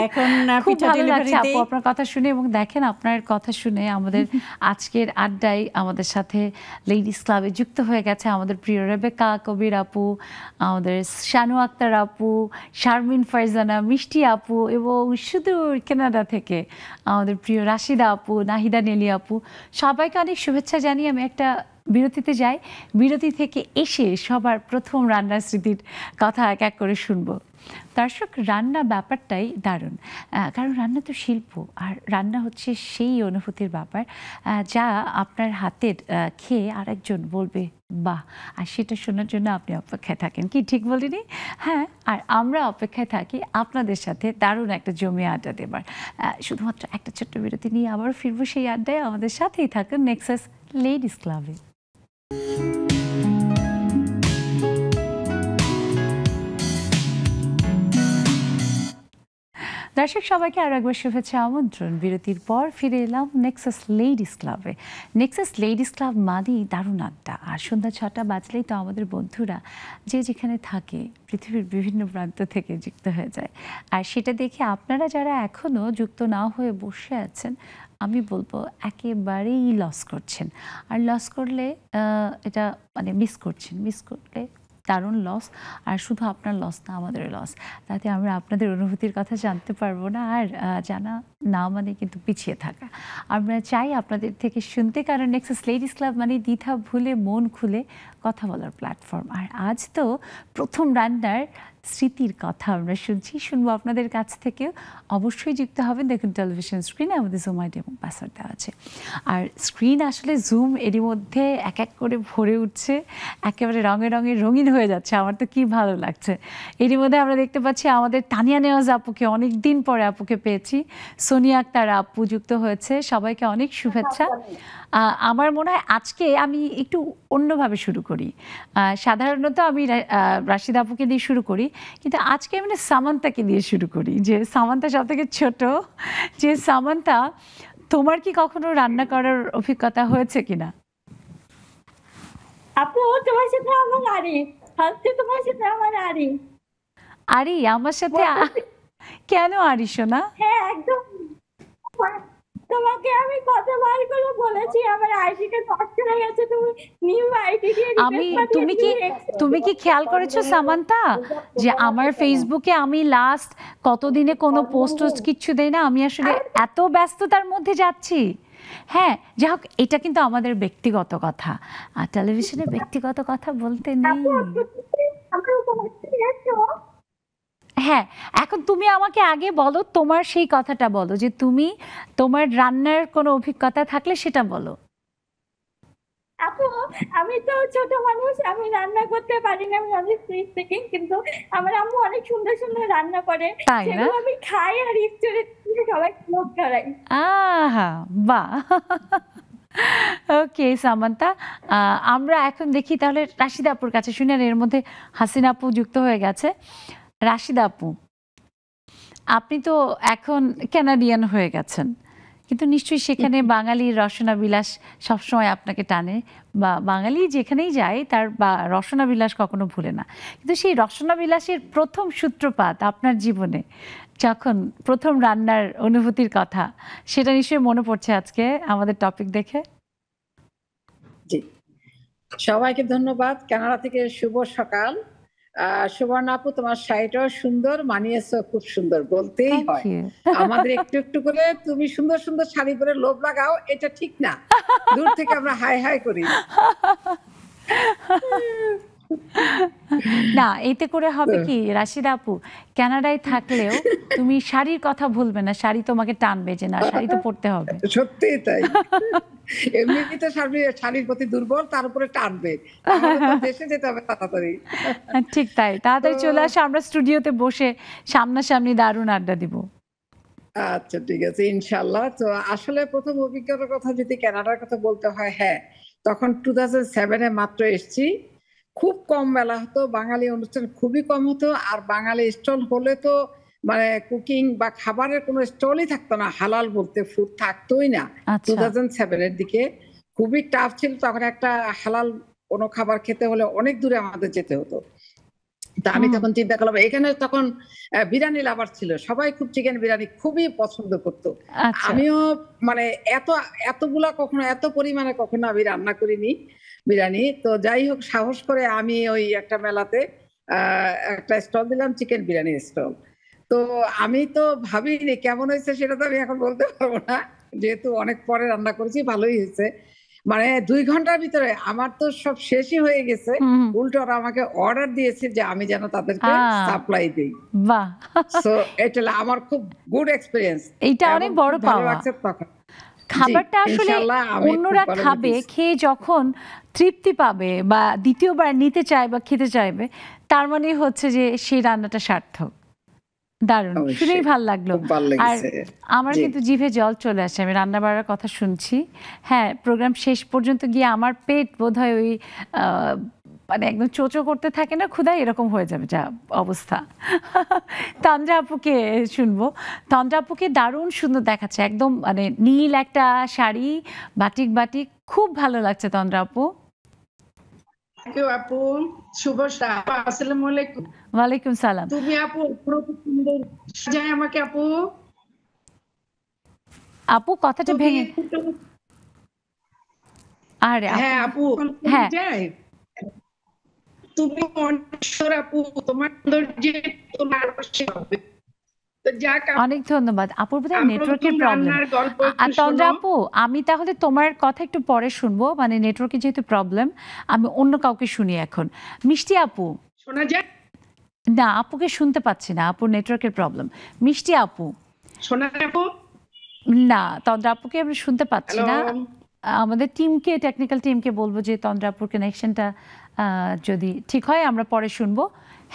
এখন খুব ভালো লাগছে আপু আপনার কথা শুনে, এবং দেখেন আপনার কথা শুনে আমাদের আজকের আড্ডায় আমাদের সাথে লেডিস ক্লাবে যুক্ত হয়ে গেছে আমাদের প্রিয় রেবেকা কবির আপু, আমাদের শানু আক্তার আপু, শারমিন ফারজানা, মিষ্টি আপু, এবং সুদূর কানাডা থেকে আমাদের প্রিয় রাশিদা আপু, নাহিদা নেলি আপু, সবাইকে অনেক শুভেচ্ছা জানিয়ে আমি একটা বিরতিতে যাই। বিরতি থেকে এসে সবার প্রথম রান্নার স্মৃতির কথা এক এক করে শুনবো। দর্শক, রান্না ব্যাপারটাই দারুণ, কারণ রান্না তো শিল্প, আর রান্না হচ্ছে সেই অনুভূতির ব্যাপার যা আপনার হাতের খেয়ে আরেকজন বলবে বাহ, আর সেটা শোনার জন্য আপনি অপেক্ষায় থাকেন। কি ঠিক বলিনি? হ্যাঁ, আর আমরা অপেক্ষায় থাকি আপনাদের সাথে দারুণ একটা জমি আড্ডা দেবার। শুধুমাত্র একটা ছোট্ট বিরতি নিয়ে আবার ফিরবো সেই আড্ডায়। আমাদের সাথেই থাকুন নেক্সাস লেডিস ক্লাবে। দর্শক সবাইকে আরও একবার শুভেচ্ছা, আমন্ত্রণ। বিরতির পর ফিরে এলাম নেক্সাস লেডিস ক্লাবে। নেক্সাস লেডিস ক্লাব মানেই দারুণ আড্ডা, আর সন্ধ্যা 6টা বাজলেই তো আমাদের বন্ধুরা যে যেখানে থাকে পৃথিবীর বিভিন্ন প্রান্ত থেকে যুক্ত হয়ে যায়। আর সেটা দেখে আপনারা যারা এখনও যুক্ত না হয়ে বসে আছেন, আমি বলবো একেবারেই লস করছেন। আর লস করলে এটা মানে মিস করলে দারুণ লস, আর শুধু আপনার লস না, আমাদের লস। তাতে আমরা আপনাদের অনুভূতির কথা জানতে পারবো না, আর জানা না মানে কিন্তু পিছিয়ে থাকা। আমরা চাই আপনাদের থেকে শুনতে, কারণ নেক্সাস লেডিস ক্লাব মানে দ্বিধা ভুলে মন খুলে কথা বলার প্ল্যাটফর্ম। আর আজ তো প্রথম রান্নার স্মৃতির কথা আমরা শুনবো আপনাদের কাছ থেকেও। অবশ্যই যুক্ত হবেন, দেখুন টেলিভিশন স্ক্রিনে আমাদের জুম আইডি এবং পাসওয়ার্ড দেওয়া আছে। আর স্ক্রিন আসলে জুম এরই মধ্যে এক এক করে ভরে উঠছে, একেবারে রঙে রঙে রঙিন হয়ে যাচ্ছে। আমার তো কি ভালো লাগছে। এরই মধ্যে আমরা দেখতে পাচ্ছি আমাদের তানিয়া নেওয়াজ আপুকে, অনেক দিন পরে আপুকে পেয়েছি। সোনিয়া আক্তার আপু যুক্ত হয়েছে, সবাইকে অনেক শুভেচ্ছা। আমার মনে হয় আজকে আমি একটু অন্যভাবে শুরু করি। সাধারণত আমি রাশিদ আপুকে দিয়ে শুরু করি, কিন্তু আজকে আমি সামান্তাকে দিয়ে শুরু করি। যে সামান্তা সব থেকে ছোট, যে সামান্তা, তোমার কি কখনো রান্না করার অভিজ্ঞতা হয়েছে কিনা? আপু তোমার সাথে আমার আরি, তোমার সাথে আমার আরি। আরি আমার সাথে? কেন আরি সোনা? হ্যাঁ একদম, তোমাকে আমি কতবার করে বলেছি আমার আইডিটা নষ্ট হয়ে গেছে, তুমি নিউ আইডি দিয়ে তুমি কি খেয়াল করেছো সামান্তা, যে আমার ফেসবুকে আমি লাস্ট কতদিনে কোনো পোস্ট কিচ্ছু দেই না, আমি আসলে এত ব্যস্ততার মধ্যে যাচ্ছি। হ্যাঁ, যাই হোক, এটা কিন্তু আমাদের ব্যক্তিগত কথা, আর টেলিভিশনে ব্যক্তিগত কথা বলতে নেই। হ্যাঁ, এখন তুমি আমাকে আগে বলো, তোমার সেই কথাটা বলো, যে তুমি তোমার রান্নার কোনো অভিজ্ঞতা থাকলে সেটা বলো। আপু আমি তো ছোট মানুষ, আমি রান্না করতে পারি না, আমি অনেক ফ্রি থেকে, কিন্তু আমার আম্মু অনেক সুন্দর সুন্দর রান্না করে, সেগুলো আমি খাই আর রেস্টুরেন্টে সবাই লোক করাই। আহা, বাহ। ওকে সামান্তা, আমরা এখন দেখি তাহলে রাশিদা আপুর কাছে শুনি, আর এর মধ্যে হাসিনা আপু যুক্ত হয়ে গেছে। রাশিদা আপু, আপনি তো এখন ক্যানাডিয়ান হয়ে গেছেন, কিন্তু নিশ্চয়ই সেখানে বাঙালির রসনা বিলাস সবসময় আপনাকে টানে, বা বাঙালি যেখানেই যায় তার রসনা বিলাস কখনো ভুলে না। কিন্তু সেই রসনা বিলাসের প্রথম সূত্রপাত আপনার জীবনে, যখন প্রথম রান্নার অনুভূতির কথা, সেটা নিশ্চয়ই মনে পড়ছে আজকে আমাদের টপিক দেখে। জি, সবাইকে ধন্যবাদ। কানাডা থেকে শুভ সকাল। সুবর্ণা আপু, তোমার শাড়িটাও সুন্দর মানিয়েছো, খুব সুন্দর বলতেই হয়। আমাদের একটু একটু করে তুমি সুন্দর সুন্দর শাড়ি পরে লোভ লাগাও, এটা ঠিক না। দূর থেকে আমরা হাই হাই করি না, এতে করে হবে কি রাশিদা আপু, কানাডায় থাকলেও তুমি শাড়ির কথা ভুলবে না, শাড়ি তোমাকে টানবে, যে না শাড়ি তো পরতে হবে। সত্যিই তাই। এমনিতে শাড়ির প্রতি দুর্বল, তার উপরে টানবে, দেশে যেতে হবে তাড়াতাড়ি। ঠিক তাই, তাড়াতাড়ি চলে আসে, আমরা স্টুডিওতে বসে সামনাসামনি দারুণ আড্ডা দিব। আচ্ছা ঠিক আছে, ইনশাল্লাহ। তো আসলে প্রথম অভিজ্ঞতার কথা যদি কানাডার কথা বলতে হয়, হ্যাঁ তখন 2007-এ মাত্র এসেছি। খুব কম মেলা হতো, বাঙালি অনুষ্ঠান খুবই কম হতো, আর বাঙালি স্টল হলে তো মানে কুকিং বা খাবারের কোনো স্টলই থাকতো না, হালাল বলতে ফুড থাকতোই না। 2007-এর দিকে খুবই টাফ ছিল, তখন একটা হালাল কোনো খাবার খেতে হলে অনেক দূরে আমাদের যেতে হতো। তা আমি তখন চিন্তা করলাম, এখানে তখন বিরিয়ানি লাভার ছিল, সবাই খুব চিকেন বিরিয়ানি খুবই পছন্দ করতো। আমিও মানে এতগুলা কখনো এত পরিমাণে কখনো আমি রান্না করিনি বিরিয়ানি। তো যাই হোক, সাহস করে আমি ওই একটা মেলাতে একটা স্টল দিলাম, চিকেন বিরিয়ানি স্টল। তো আমি তো ভাবিনি কেমন হয়েছে, সেটা তো আমি এখন বলতে পারবো না, যেহেতু অনেক পরে রান্না করেছি। ভালোই হয়েছে, মানে 2 ঘন্টার ভিতরে আমার তো সব শেষই হয়ে গেছে। উল্টো ওরা আমাকে অর্ডার দিয়েছে যে আমি যেন তাদেরকে সাপ্লাই দিই। বাহ, সো এটা আমার খুব গুড এক্সপেরিয়েন্স, এটা অনেক বড় পাওয়া। খাবারটা আসলে অন্যরা খাবে, খেয়ে যখন তৃপ্তি পাবে বা দ্বিতীয়বার নিতে চায় বা খেতে চাইবে, তার মানে হচ্ছে যে সেই রান্নাটা সার্থক। দারুণ, শুনেই ভালো লাগলো। আর আমার কিন্তু জিভে জল চলে আসে, আমি রান্না বাড়ার কথা শুনছি। হ্যাঁ, প্রোগ্রাম শেষ পর্যন্ত গিয়ে আমার পেট বোধহয় ওই মানে একদম চোচো করতে থাকে না, ক্ষুধায় এরকম হয়ে যাবে যা অবস্থা। তন্দ্রা আপুকে শুনবো। তন্দ্রা আপুকে দারুণ সুন্দর দেখাচ্ছে, একদম মানে নীল একটা শাড়ি, বাটিক বাটিক, খুব ভালো লাগছে তন্দ্রা আপু। আপু শুভ সকাল। আসসালামু আলাইকুম। ওয়ালাইকুম সালাম। তুমি আপু সুন্দর সাজায় আমাকে আপু। আপু কথাটা ভেঙে, আরে হ্যাঁ আপু, হ্যাঁ তুমি অনেশ্বর আপু, তোমার সৌন্দর্যে তোমার অবশ্যই হবে। অনেক ধন্যবাদ আপুর, বোধহয় নেটওয়ার্কের প্রবলেম। তন্দ্রা আপু, আমি তাহলে তোমার কথা একটু পরে শুনবো, মানে নেটওয়ার্কের যেহেতু প্রবলেম, আমি অন্য কাউকে শুনি এখন। মিষ্টি আপু শোনা যায় না, আপুকে শুনতে পাচ্ছি না, আপুর নেটওয়ার্কের প্রবলেম। মিষ্টি আপু শোনা যায় আপু? না, তন্দ্রা আপুকে আমরা শুনতে পাচ্ছি না। আমাদের টিমকে, টেকনিক্যাল টিমকে বলবো যে তন্দ্রা আপুর কানেকশনটা যদি ঠিক হয় আমরা পরে শুনবো।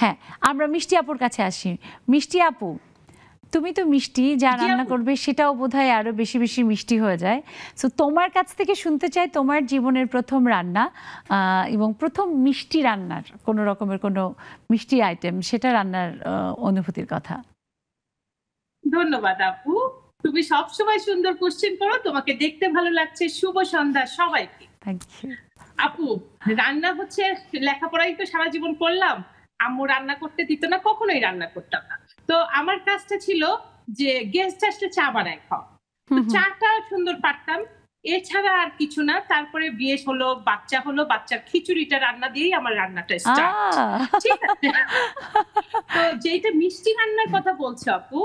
হ্যাঁ, আমরা মিষ্টি আপুর কাছে আসি। মিষ্টি আপু, তুমি তো মিষ্টি, যা রান্না করবে সেটাও বোধহয় আরো বেশি বেশি মিষ্টি হয়ে যায়। সো তোমার কাছ থেকে শুনতে চাই তোমার জীবনের প্রথম রান্না এবং প্রথম মিষ্টি রান্নার কোনো রকমের কোনো মিষ্টি আইটেম, সেটা রান্নার অনুভূতির কথা। ধন্যবাদ আপু, তুমি সবসময় সুন্দর কোশ্চেন করো, তোমাকে দেখতে ভালো লাগছে। শুভ সন্ধ্যা সবাইকে। থ্যাংক ইউ আপু, রান্না হচ্ছে লেখাপড়াই তো সারা জীবন করলাম, আম্মু রান্না করতে দিত না, কখনোই রান্না করতাম না। তো আমার কাজটা ছিল যে গেস্ট আসলে চা বানায় খাওয়া, তো চাটা সুন্দর পারতাম, এছাড়া আর কিছু না। তারপরে বিয়ে হলো, বাচ্চা হলো, বাচ্চার খিচুড়িটা রান্না দিয়েই আমার রান্নাটা স্টার্ট। ঠিক আছে, তো যেটা মিষ্টি রান্নার কথা বলছো আপু,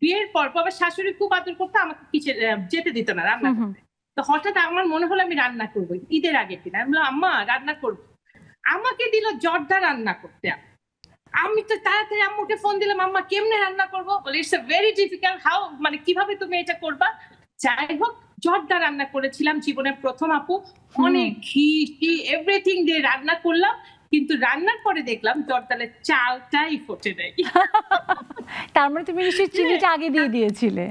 বিয়ের পর আমার শাশুড়ি খুব আদর করতো, আমাকে কিচেন যেতে দিত না রান্না করতে। তো হঠাৎ আমার মনে হলো আমি রান্না করবো, ঈদের আগের দিন আমি বললাম আম্মা রান্না করবো, আমাকে দিল জর্দা রান্না করতে। আমি তো তাড়াতাড়ি আম্মুকে ফোন দিলাম, আম্মা কেমনে রান্না করবো? বলে ইটস ভেরি ডিফিকাল্ট, হাউ, মানে কিভাবে তুমি এটা করবা? যাই হোক, জর্দা রান্না করেছিলাম জীবনের প্রথম আপু, অনেক ঘি এভরিথিং দিয়ে রান্না করলাম, কিন্তু রান্নার পরে দেখলাম জর্দালের চালটাই ফোটে নাই। তার মানে তুমি নিশ্চয়ই চিনিটা আগে দিয়ে দিয়েছিলে?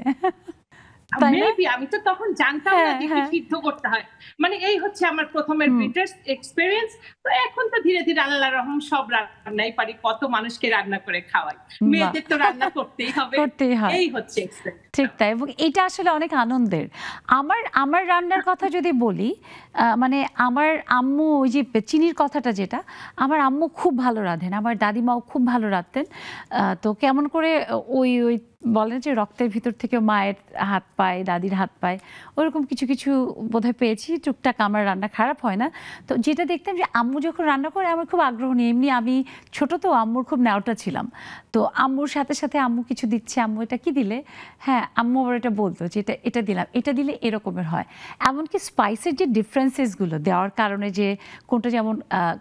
আমি তো তখন জানতাম না যে সিদ্ধ করতে হয়। মানে এই হচ্ছে আমার প্রথমের বিটারেস্ট এক্সপেরিয়েন্স। তো এখন তো ধীরে ধীরে আল্লাহর রহম সব রান্নাই পারি, কত মানুষকে রান্না করে খাওয়াই, মেয়েদের তো রান্না করতেই হবে, এই হচ্ছে এক্সপেরিয়েন্স। ঠিক তাই, এবং এটা আসলে অনেক আনন্দের। আমার রান্নার কথা যদি বলি, মানে আমার আম্মু, ওই যে চিনির কথাটা, যেটা আমার আম্মু খুব ভালো রাঁধেন, আমার দাদিমাও খুব ভালো রাঁধতেন। তো কেমন করে ওই বলেন যে রক্তের ভিতর থেকে মায়ের হাত পায়, দাদির হাত পায়, ওরকম কিছু কিছু বোধহয় পেয়েছি। টুকটাক আমার রান্না খারাপ হয় না। তো যেটা দেখতাম যে আম্মু যখন রান্না করে আমার খুব আগ্রহ নিয়ে, এমনি আমি ছোট তো আম্মুর খুব ন্যাওটা ছিলাম, তো আম্মুর সাথে সাথে আম্মু কিছু দিচ্ছে, আম্মু এটা কি দিলে, হ্যাঁ আম্মু আবার এটা বলতো যে এটা দিলাম, এটা দিলে এরকমের হয়। এমনকি স্পাইসের যে ডিফারেন্সেসগুলো দেওয়ার কারণে, যে কোনটা যেমন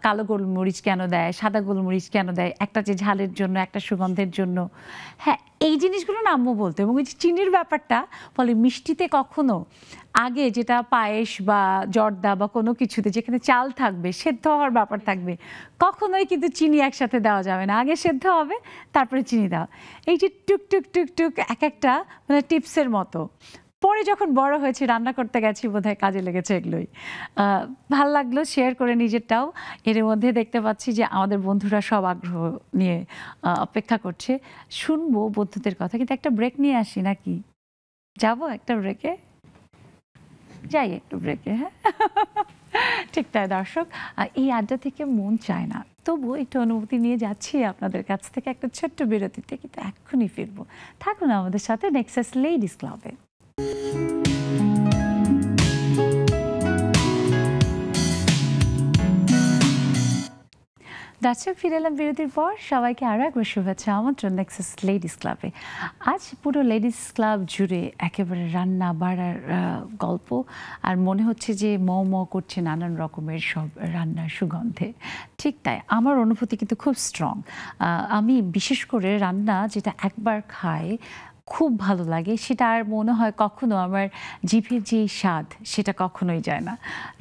কালো গোলমরিচ কেন দেয়, সাদা গোলমরিচ কেন দেয়, একটা যে ঝালের জন্য, একটা সুগন্ধের জন্য, হ্যাঁ এই জিনিসগুলো না আম্মু বলতো। এবং ওই যে চিনির ব্যাপারটা, ফলে মিষ্টিতে কখনো আগে যেটা পায়েস বা জর্দা বা কোনো কিছুতে যেখানে চাল থাকবে, সেদ্ধ হওয়ার ব্যাপার থাকবে, কখনোই কিন্তু চিনি একসাথে দেওয়া যাবে না, আগে সেদ্ধ হবে তারপরে চিনি দেওয়া। এই যে টুক টুক টুক টুক এক একটা মানে টিপসের মতো। পরে যখন বড় হয়েছি, রান্না করতে গেছি, বোধহয় কাজে লেগেছে এগুলোই। ভাল লাগলো শেয়ার করে নিজেরটাও। এর মধ্যে দেখতে পাচ্ছি যে আমাদের বন্ধুরা সব আগ্রহ নিয়ে অপেক্ষা করছে, শুনবো বন্ধুদের কথা। কিন্তু একটা ব্রেক নিয়ে আসি নাকি? যাবো একটা ব্রেকে? যাই একটু ব্রেকে, হ্যাঁ ঠিক তাই দর্শক, এই আড্ডা থেকে মন চায় না, তবু একটু অনুভূতি নিয়ে যাচ্ছি আপনাদের কাছ থেকে একটা ছোট্ট বিরতিতে, কিন্তু এক্ষুনি ফিরবো। থাকুন আমাদের সাথে নেক্সাস লেডিস ক্লাবে। দর্শক, ফিরে এলাম বিরতির পর। সবাইকে আরও একবার শুভেচ্ছা, আমন্ত্রণ নেক্সাস লেডিস ক্লাবে। আজ পুরো লেডিস ক্লাব জুড়ে একেবারে রান্না বাড়ার গল্প, আর মনে হচ্ছে যে ম করছে নানান রকমের সব রান্নার সুগন্ধে। ঠিক তাই, আমার অনুভূতি কিন্তু খুব স্ট্রং। আমি বিশেষ করে রান্না যেটা একবার খাই খুব ভালো লাগে, সেটা আর মনে হয় কখনো আমার জিভের যে স্বাদ সেটা কখনোই যায় না।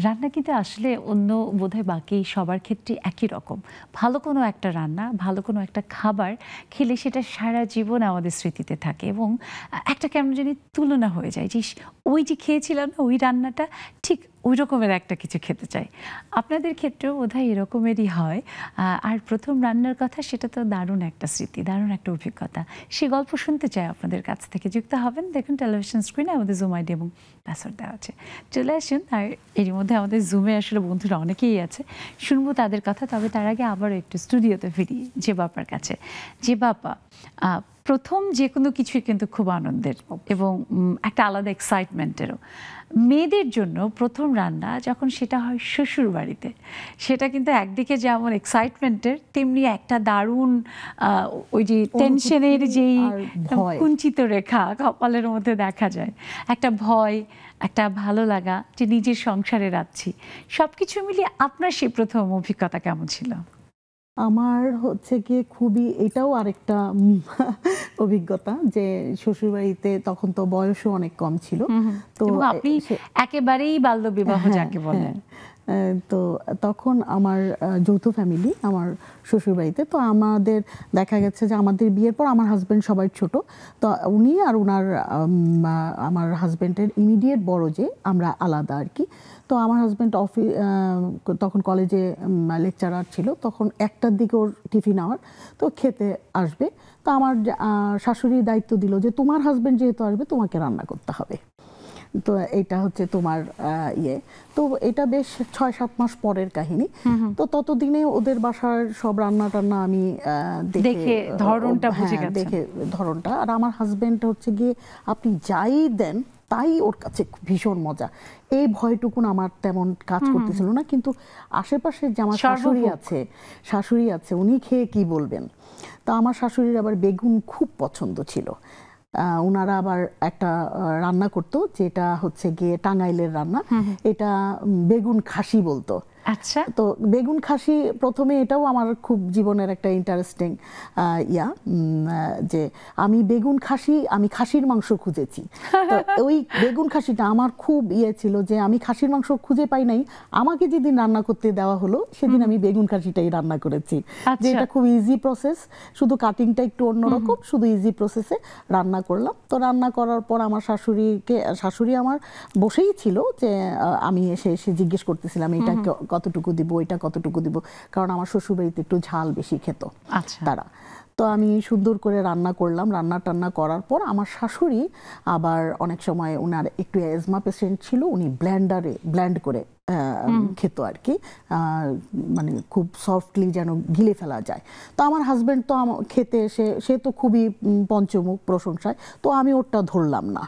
রান্না কিন্তু আসলে অন্য বোধহয় বাকি সবার ক্ষেত্রে একই রকম। ভালো কোনো একটা রান্না, ভালো কোনো একটা খাবার খেলে সেটা সারা জীবন আমাদের স্মৃতিতে থাকে, এবং একটা কেমন জানি তুলনা হয়ে যায় যে ওই যে খেয়েছিলাম না ওই রান্নাটা, ঠিক ওই রকমের একটা কিছু খেতে চাই। আপনাদের ক্ষেত্রেও বোধহয় এরকমেরই হয়। আর প্রথম রান্নার কথা, সেটা তো দারুণ একটা স্মৃতি, দারুণ একটা অভিজ্ঞতা। সে গল্প শুনতে চাই আপনাদের কাছ থেকে। যুক্ত হবেন, দেখুন টেলিভিশন স্ক্রিনে আমাদের জুম আইডি এবং পাসওয়ার্ড দেওয়া আছে, চলে আসুন। আর এর মধ্যে আমাদের জুমে আসলে বন্ধুরা অনেকেই আছে, শুনবো তাদের কথা। তবে তার আগে আবারও একটু স্টুডিওতে ফিরি যে বাপার কাছে। যে বাপা, প্রথম যে কোনো কিছুই কিন্তু খুব আনন্দের এবং একটা আলাদা এক্সাইটমেন্টেরও। মেয়েদের জন্য প্রথম রান্না যখন সেটা হয় শ্বশুর বাড়িতে, সেটা কিন্তু একদিকে যেমন এক্সাইটমেন্টের, তেমনি একটা দারুণ ওই যে টেনশনের যেই কুঞ্চিত রেখা কপালের মধ্যে দেখা যায়, একটা ভয়, একটা ভালো লাগা যে নিজের সংসারে রাখছি, সবকিছু মিলিয়ে আপনার সেই প্রথম অভিজ্ঞতা কেমন ছিল? আমার হচ্ছে গিয়ে খুবই, এটাও আরেকটা অভিজ্ঞতা যে শ্বশুরবাড়িতে তখন তো বয়সও অনেক কম ছিল, তো আপনি একেবারেই বাল্যবিবাহ যাকে বলে। তো তখন আমার যৌথ ফ্যামিলি আমার শ্বশুরবাড়িতে, তো আমাদের দেখা গেছে যে আমাদের বিয়ের পর আমার হাজব্যান্ড সবাই ছোট, তো উনি আর ওনার আমার হাজব্যান্ডের ইমিডিয়েট বড় যে আমরা আলাদা আর কি। তো আমার হাজব্যান্ড তখন কলেজে লেকচারার ছিল, তখন 1টার দিকে ওর টিফিন আওয়ার, তো খেতে আসবে। তো আমার শাশুড়ি দায়িত্ব দিল যে তোমার হাজব্যান্ড যেহেতু আসবে তোমাকে রান্না করতে হবে, তো এটা হচ্ছে তোমার ইয়ে। তো এটা বেশ 6-7 মাস পরের কাহিনী। তো ততদিনে ওদের বাসার সব রান্না টান্না আমি দেখে ধরনটা বুঝে গেছি, দেখে ধরনটা। আর আমার হাজব্যান্ড হচ্ছে গিয়ে আপনি যাই দেন তাই ওর কাছে ভীষণ মজা, এই ভয়টুকুন আমার তেমন কাজ করতেছিল না। কিন্তু আশেপাশে যে আমার শাশুড়ি আছে উনি খেয়ে কি বলবেন। তো আমার শাশুড়ির আবার বেগুন খুব পছন্দ ছিল, ওনারা আবার একটা রান্না করতো যেটা হচ্ছে গিয়ে টাঙ্গাইলের রান্না, এটা বেগুন খাসি বলতো। আচ্ছা, তো বেগুন খাসি প্রথমে এটাও আমার খুব জীবনের একটা ইন্টারেস্টিং যে আমি খাসির মাংস খুঁজেছি। তো ওই বেগুন খাসিটা আমার খুব ছিল যে আমি খাসির মাংস খুঁজে পাই নাই, আমাকে যেদিন রান্না করতে দেওয়া হলো সেদিন আমি বেগুন খাসিটাই রান্না করেছি। যে এটা খুব ইজি প্রসেস, শুধু কাটিংটা একটু অন্যরকম, শুধু ইজি প্রসেসে রান্না করলাম। তো রান্না করার পর আমার শাশুড়ি আমার বসেই ছিল যে আমি এসে জিজ্ঞেস করতেছিলাম এটা কতটুকু দিব, এটা কতটুকু দিব, কারণ আমার শ্বশুরবাড়িতে একটু ঝাল বেশি খেত তারা। তো আমি সুন্দর করে রান্না করলাম, রান্না টান্না করার পর আমার শাশুড়ি আবার অনেক সময় ওনার একটু অ্যাজমা পেশেন্ট ছিল, উনি ব্ল্যান্ড করে খেত আর কি, মানে খুব সফটলি যেন গিলে ফেলা যায়। তো আমার হাজব্যান্ড তো খেতে এসে সে তো খুবই পঞ্চমুখ প্রশংসায়, তো আমি ওরটা ধরলাম না,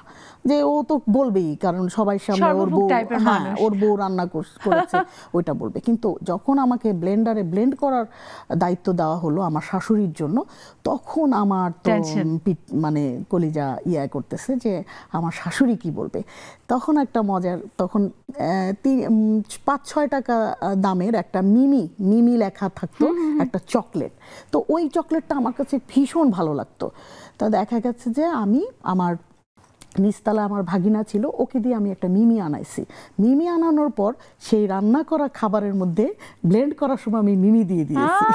যে ও তো বলবেই, কারণ সবাই সামনে ওর বউ রান্না করেছে ওইটা বলবে। কিন্তু যখন আমাকে ব্লেন্ডারে ব্লেন্ড করার দায়িত্ব দেওয়া হলো আমার শাশুড়ির জন্য, তখন আমার তো মানে কলিজা করতেছে যে আমার শাশুড়ি কি বলবে। তখন একটা মজার, তখন 5-6 টাকা দামের একটা মিমি লেখা থাকতো, একটা চকলেট। তো ওই চকলেটটা আমার কাছে ভীষণ ভালো লাগতো। তা দেখা গেছে যে আমি আমার নিচতলা আমার ভাগিনা ছিল, ওকে দিয়ে আমি একটা মিমি আনাইছি। মিমি আনানোর পর সেই রান্না করা খাবারের মধ্যে ব্লেন্ড করার সময় আমি মিমি দিয়ে দিয়েছি।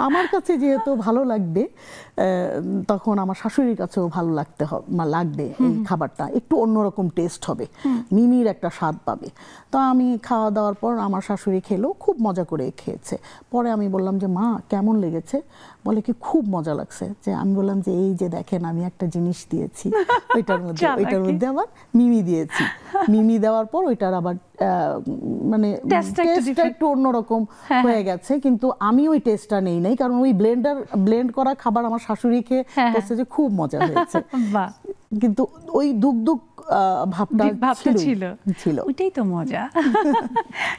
আমার কাছে যেহেতু ভালো লাগবে, তখন আমার শাশুড়ির কাছেও ভালো লাগবে, এই খাবারটা একটু অন্যরকম টেস্ট হবে, মিমির একটা স্বাদ পাবে। তো আমি খাওয়া দাওয়ার পর আমার শাশুড়ি খেলো, খুব মজা করে খেয়েছে। পরে আমি বললাম যে মা কেমন লেগেছে, বলে কি খুব মজা লাগছে। যে আমি বললাম যে এই যে দেখেন আমি একটা জিনিস দিয়েছি, ওইটার মধ্যে আবার মিমি দিয়েছি। মিমি দেওয়ার পর ওইটার আবার মানে টেস্টটা একটু অন্যরকম হয়ে গেছে, কিন্তু আমি ওই টেস্টটা নেই নাই, কারণ ওই ব্লেন্ড করা খাবার আমার শাশুড়ি খেয়ে বলছে যে খুব মজা হয়েছে। কিন্তু ওই দুক ভাবটা ছিল, ওইটাই তো মজা।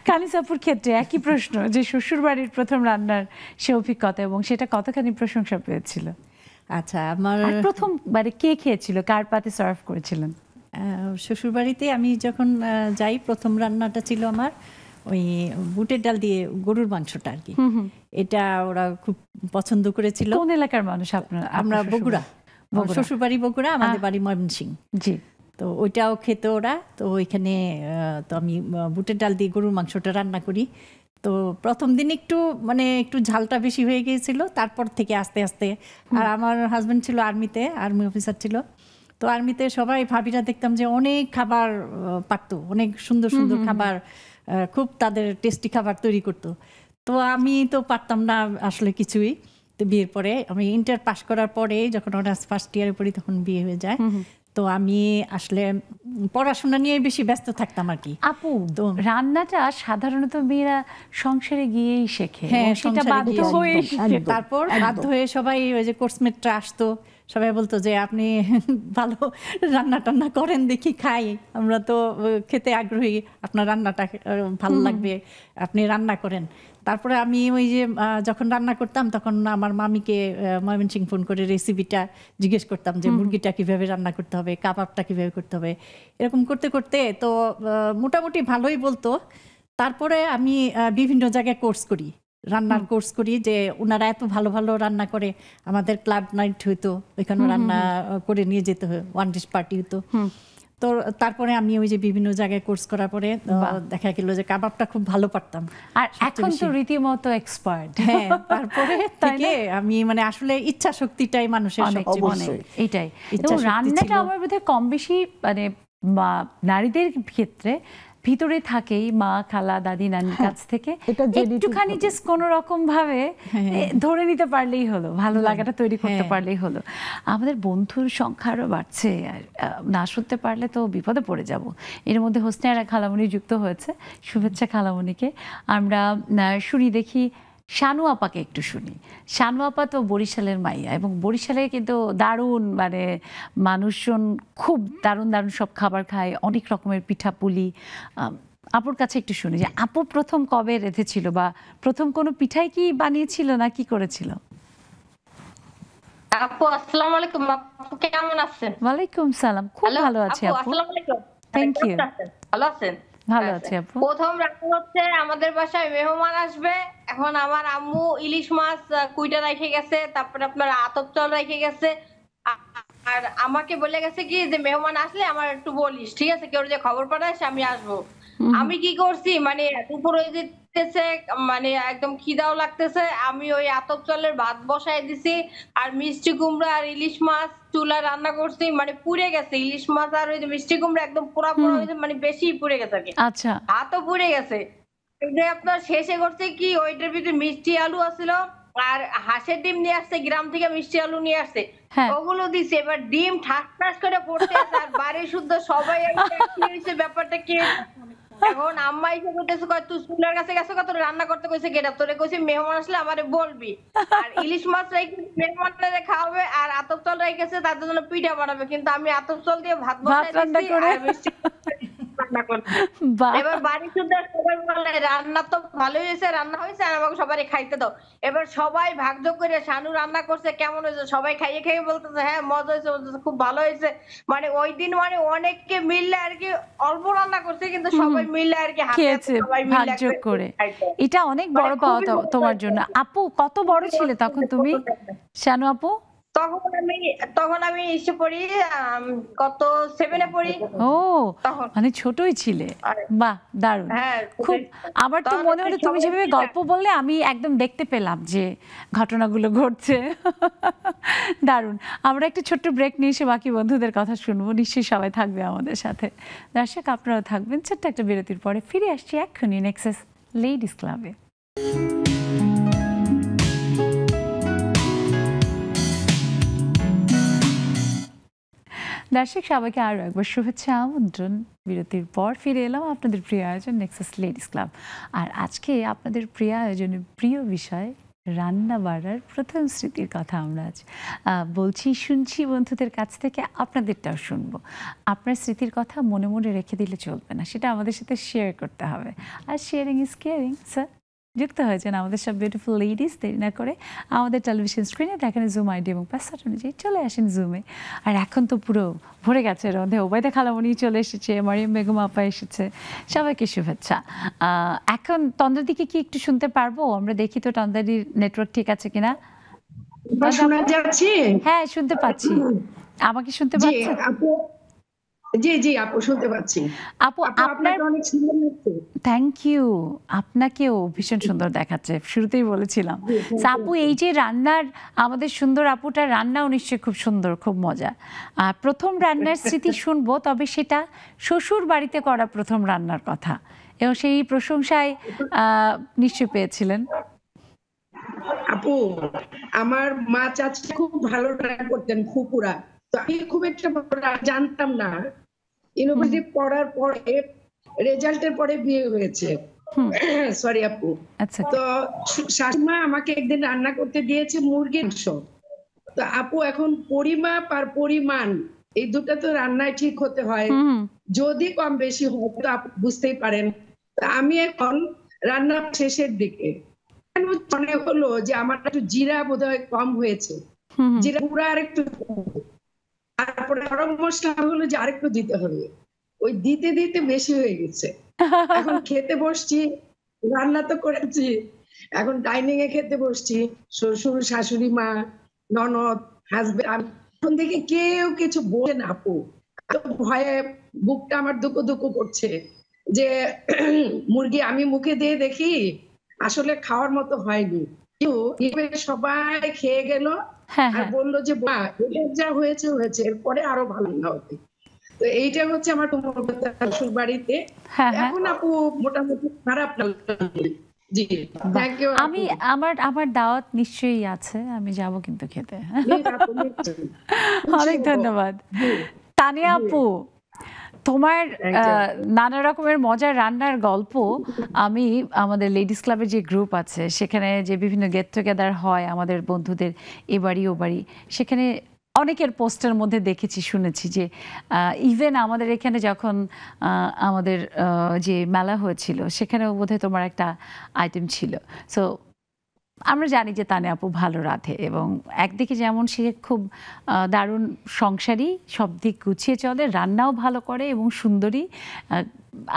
কানিসাপুর ক্ষেত্রে একই প্রশ্ন, যে শ্বশুর বাড়ির প্রথম রান্নার সে অভিজ্ঞতা এবং সেটা কতখানি প্রশংসা পেয়েছিল? আচ্ছা, আমার প্রথমবারে কে খেয়েছিল, কার পাতে সার্ভ করেছিলেন? শ্বশুর বাড়িতে আমি যখন যাই, প্রথম রান্নাটা ছিল আমার ওই বুটের ডাল দিয়ে গরুর মাংসটা আর কি। এটা ওরা খুব পছন্দ করেছিল। কোন এলাকার মানুষ আপনারা? আমরা বগুড়া, শ্বশুর বাড়ি বগুড়া, আমাদের বাড়ি ময়মনসিংহ। জি। তো ওইটাও খেতে ওরা। তো ওইখানে তো আমি বুটের ডাল দিয়ে গরুর মাংসটা রান্না করি। তো প্রথম দিন একটু ঝালটা বেশি হয়ে গিয়েছিল, তারপর থেকে আস্তে আস্তে। আর আমার হাজব্যান্ড ছিল আর্মি অফিসার ছিল। তো আর্মিতে সবাই ভাবিরা দেখতাম যে অনেক খাবার পারতো, অনেক সুন্দর সুন্দর খাবার, খুব তাদের টেস্টি খাবার তৈরি করতো। তো আমি তো পারতাম না আসলে কিছুই। তো বিয়ের পরে আমি ইন্টার পাস করার পরে যখন অনার্স ফার্স্ট ইয়ারে পড়ি, তখন বিয়ে হয়ে যায়। তো আমি আসলে পড়াশোনা নিয়ে বেশি ব্যস্ত থাকতাম আর কি। আপু রান্নাটা সাধারণত মেয়েরা সংসারে গিয়েই শেখে, হ্যাঁ সেটা বাধ্য হয়ে তারপর বাধ্য হয়ে সবাই ওই যে কোর্সমেটরা আসতো, সবাই বলতো যে আপনি ভালো রান্না টান্না করেন দেখি খাই, আমরা তো খেতে আগ্রহী, আপনার রান্নাটা ভালো লাগবে, আপনি রান্না করেন। তারপরে আমি ওই যে যখন রান্না করতাম তখন আমার মামিকে ময়মনসিংহ ফোন করে রেসিপিটা জিজ্ঞেস করতাম যে মুরগিটা কিভাবে রান্না করতে হবে, কাবাবটা কিভাবে করতে হবে, এরকম করতে করতে তো মোটামুটি ভালোই বলতো। তারপরে আমি বিভিন্ন জায়গায় কোর্স করি, রান্নার কোর্স করি, যে ওনারা এত ভালো ভালো রান্না করে, আমাদের ক্লাব নাইট হইতো, ওইখানে রান্না করে নিয়ে যেতে হয়, ওয়ান ডিশ পার্টি হতো। তো তারপরে আমি ওই যে বিভিন্ন জায়গায় কোর্স করার পরে দেখা গেল যে কাবাবটা খুব ভালো পারতাম, আর এখন তো রীতিমতো এক্সপার্ট। হ্যাঁ, তারপরে থেকে আমি মানে আসলে ইচ্ছা শক্তিটাই মানুষের সবচেয়ে বেশি, এটাই। রান্নাটা আমার বোধহয় কম বেশি মানে নারীদের ক্ষেত্রে ভিতরে থাকেই, মা খালা দাদি নানির কাছ থেকে একটুখানি জাস্ট কোনো রকম ভাবে ধরে নিতে পারলেই হলো, ভালো লাগাটা তৈরি করতে পারলেই হলো। আমাদের বন্ধুর সংখ্যা আরও বাড়ছে, আর না শুনতে পারলে তো বিপদে পড়ে যাব। এর মধ্যে হোসনিয়ারা খালামণি যুক্ত হয়েছে, শুভেচ্ছা খালামণিকে। আমরা শুনি, দেখি শানু আপাকে একটু শুনি। শানু আপা তো বরিশালের মাইয়া, এবং বরিশালে কিন্তু দারুণ মানে মানুষজন খুব দারুণ দারুণ সব খাবার খায়, অনেক রকমের পিঠাপুলি। আপুর কাছে একটু শুনি যে আপু প্রথম কবে রেঁধেছিল, বা প্রথম কোনো পিঠাই কি বানিয়েছিল না কি করেছিল? আপু আসসালামু আলাইকুম, আপু কেমন আছেন? ওয়ালাইকুম সালাম, খুব ভালো আছি আপু। আসসালামু আলাইকুম। Thank you. ভালো আছেন? ভালো আছি আপু। প্রথম রান্না হচ্ছে আমাদের বাসায় মেহমান আসবে, এখন আমার আম্মু ইলিশ মাছ কুইটা রেখে গেছে, তারপরে আপনার আতপ চাল রেখে গেছে, আর আমাকে বলে গেছে কি যে মেহমান আসলে আমার একটু বলিস, ঠিক আছে, কেউ যে খবর পাঠায় আমি আসবো। আমি কি করছি, মানে দুপুর হয়ে যেতেছে, মানে একদম খিদাও লাগতেছে, আমি ওই আতপ চালের ভাত বসাই দিছি, আর মিষ্টি কুমড়া আর ইলিশ মাছ চুলায় রান্না করছি, মানে পুড়ে গেছে ইলিশ মাছ আর ওই মিষ্টি কুমড়া একদম পোড়া পোড়া হয়েছে, মানে বেশি পুড়ে গেছে আর কি। আচ্ছা, ভাতও পুড়ে গেছে। আপনার শেষে করছে কি, ওইটার ভিতরে মিষ্টি আলু আছিল, আর হাঁসের ডিম নিয়ে আসছে, গ্রাম থেকে মিষ্টি আলু নিয়ে আসছে, ওগুলো দিছে। এবার ডিম ঠাস ঠাস করে পড়তে আছে, আর বাড়ির শুদ্ধ সবাই কি হয়েছে ব্যাপারটা কি। এখন আম্মা এসে বলতেছে তুই চুলার কাছে গেছো, কত রান্না করতে কইছে গেটা, তোরে কইছে মেহমান আসলে আমারে বলবি, আর ইলিশ মাছ রেখে মেহমানরা খাওয়াবে, আর আতপ চাল রেখেছে তাদের জন্য পিঠা বানাবে, কিন্তু আমি আতপ চাল দিয়ে ভাত বসাইছি আর মিষ্টি রান্না করতে। এবার বাড়ি শুদ্ধ সবাই বলে রান্না তো ভালোই হয়েছে, রান্না হয়েছে, আর আমাকে সবাই খাইতে দাও। এবার সবাই ভাগযোগ করে শানু রান্না করছে কেমন হয়েছে, সবাই খাইয়ে খাইয়ে বলতেছে হ্যাঁ মজা হয়েছে, খুব ভালো হয়েছে। মানে ওই দিন মানে অনেককে মিললে আর কি, অল্প রান্না করছে কিন্তু সবাই মিললে আর কি খেয়েছে ভাগযোগ করে। এটা অনেক বড় পাওয়া তোমার জন্য। আপু কত বড় ছিলে তখন তুমি, শানু আপু? তখন আমি এসে পড়ি, কত 7 এ পড়ি। ও, মানে ছোটই ছিলে। বাহ, দারুণ। খুব আবার তো মনে হলো তুমি যেভাবে গল্প বললে আমি একদম দেখতে পেলাম যে ঘটনাগুলো ঘটছে। দারুণ। আমরা একটা ছোট্ট ব্রেক নিয়ে এসে বাকি বন্ধুদের কথা শুনবো, নিশ্চয়ই সবাই থাকবে আমাদের সাথে। দর্শক আপনারা থাকবেন, ছোট্ট একটা বিরতির পরে ফিরে আসছি এক্ষুনি নেক্সাস লেডিস ক্লাবে। দর্শক সবাইকে আরও একবার শুভেচ্ছা, আমন্ত্রণ। বিরতির পর ফিরে এলাম আপনাদের প্রিয় আয়োজন নেক্সাস লেডিস ক্লাব। আর আজকে আপনাদের প্রিয় আয়োজনের প্রিয় বিষয় রান্না বাড়ার প্রথম স্মৃতির কথা আমরা আজ বলছি, শুনছি বন্ধুদের কাছ থেকে, আপনাদেরটাও শুনবো। আপনার স্মৃতির কথা মনে মনে রেখে দিলে চলবে না, সেটা আমাদের সাথে শেয়ার করতে হবে। আর শেয়ারিং ইজ কেয়ারিং। স্যার যুক্ত হয়েছেন আমাদের সব বিউটিফুল লেডিস। দেরি না করে আমাদের টেলিভিশন স্ক্রিনে দেখেন জুম আইডি এবং পাসওয়ার্ড অনুযায়ী চলে আসেন জুমে। আর এখন তো পুরো ভরে গেছে এর মধ্যে, ওবায়দা খালামণি চলে এসেছে, মারিয়াম বেগম আপা এসেছে, সবাইকে শুভেচ্ছা। এখন তন্দ্রাদিকে কি একটু শুনতে পারবো? আমরা দেখি তো তন্দ্রাদির নেটওয়ার্ক ঠিক আছে কিনা। হ্যাঁ, শুনতে পাচ্ছি। আমাকে শুনতে পাচ্ছেন? জি জি আপু, শুনতে পাচ্ছি। আপু আপনার অনেক সুন্দর লাগছে। Thank you. আপনাকেও ভীষণ সুন্দর দেখাচ্ছে, শুরুতেই বলেছিলাম। আপু এই যে রান্নার, আমাদের সুন্দর আপুটার রান্নাও নিশ্চয়ই খুব সুন্দর, খুব মজা। প্রথম রান্নার স্মৃতি শুনবো, তবে সেটা শ্বশুর বাড়িতে করা প্রথম রান্নার কথা, এবং সেই প্রশংসায় নিশ্চয়ই পেয়েছিলেন। আপু আমার মা চাচি খুব ভালো রান্না করতেন, ফুপুরা, তো আমি খুব একটা জানতাম না। ইউনিভার্সিটি পড়ার পরে রেজাল্টের পরে বিয়ে হয়েছে। সরি আপু। তো শাশুড়িমা আমাকে একদিন রান্না করতে দিয়েছে মুরগির মাংস। তো আপু এখন পরিমাপ আর পরিমাণ এই দুটো তো রান্নায় ঠিক হতে হয়, যদি কম বেশি হয় তো আপু বুঝতেই পারেন। আমি এখন রান্না শেষের দিকে মনে হলো যে আমার একটু জিরা বোধহয় কম হয়েছে, জিরা পুরা আরেকটু, তারপরে গরম মশলা হলো যে আরেকটু দিতে হবে, ওই দিতে দিতে বেশি হয়ে গেছে। এখন খেতে বসছি, রান্না তো করেছি, এখন ডাইনিং এ খেতে বসছি, শ্বশুর শাশুড়ি মা ননদ হাজবেন্ড, এখন থেকে কেউ কিছু বলে না আপু। ভয়ে বুকটা আমার দুকো দুকো করছে যে মুরগি আমি মুখে দিয়ে দেখি আসলে খাওয়ার মতো হয়নি। সবাই খেয়ে গেল আর বললো যে যা হয়েছে হয়েছে, এরপরে আরো ভালো না হবে। তো এইটা হচ্ছে আমার শ্বশুর বাড়িতে। এখন আপু মোটামুটি খারাপ লাগে। জি, আমি আমার দাওয়াত নিশ্চয়ই আছে, আমি যাব কিন্তু খেতে। অনেক ধন্যবাদ তানিয়া আপু। তোমার নানা রকমের মজার রান্নার গল্প আমি আমাদের লেডিস ক্লাবের যে গ্রুপ আছে সেখানে যে বিভিন্ন গেট টুগেদার হয় আমাদের বন্ধুদের এ বাড়ি ও বাড়ি, সেখানে অনেকের পোস্টের মধ্যে দেখেছি, শুনেছি যে ইভেন আমাদের এখানে যখন আমাদের যে মেলা হয়েছিল সেখানেও বোধহয় তোমার একটা আইটেম ছিল। সো আমরা জানি যে তানিয়া আপু ভালো রাঁধে এবং একদিকে যেমন সে খুব দারুণ সংসারী, সব দিক গুছিয়ে চলে, রান্নাও ভালো করে এবং সুন্দরী,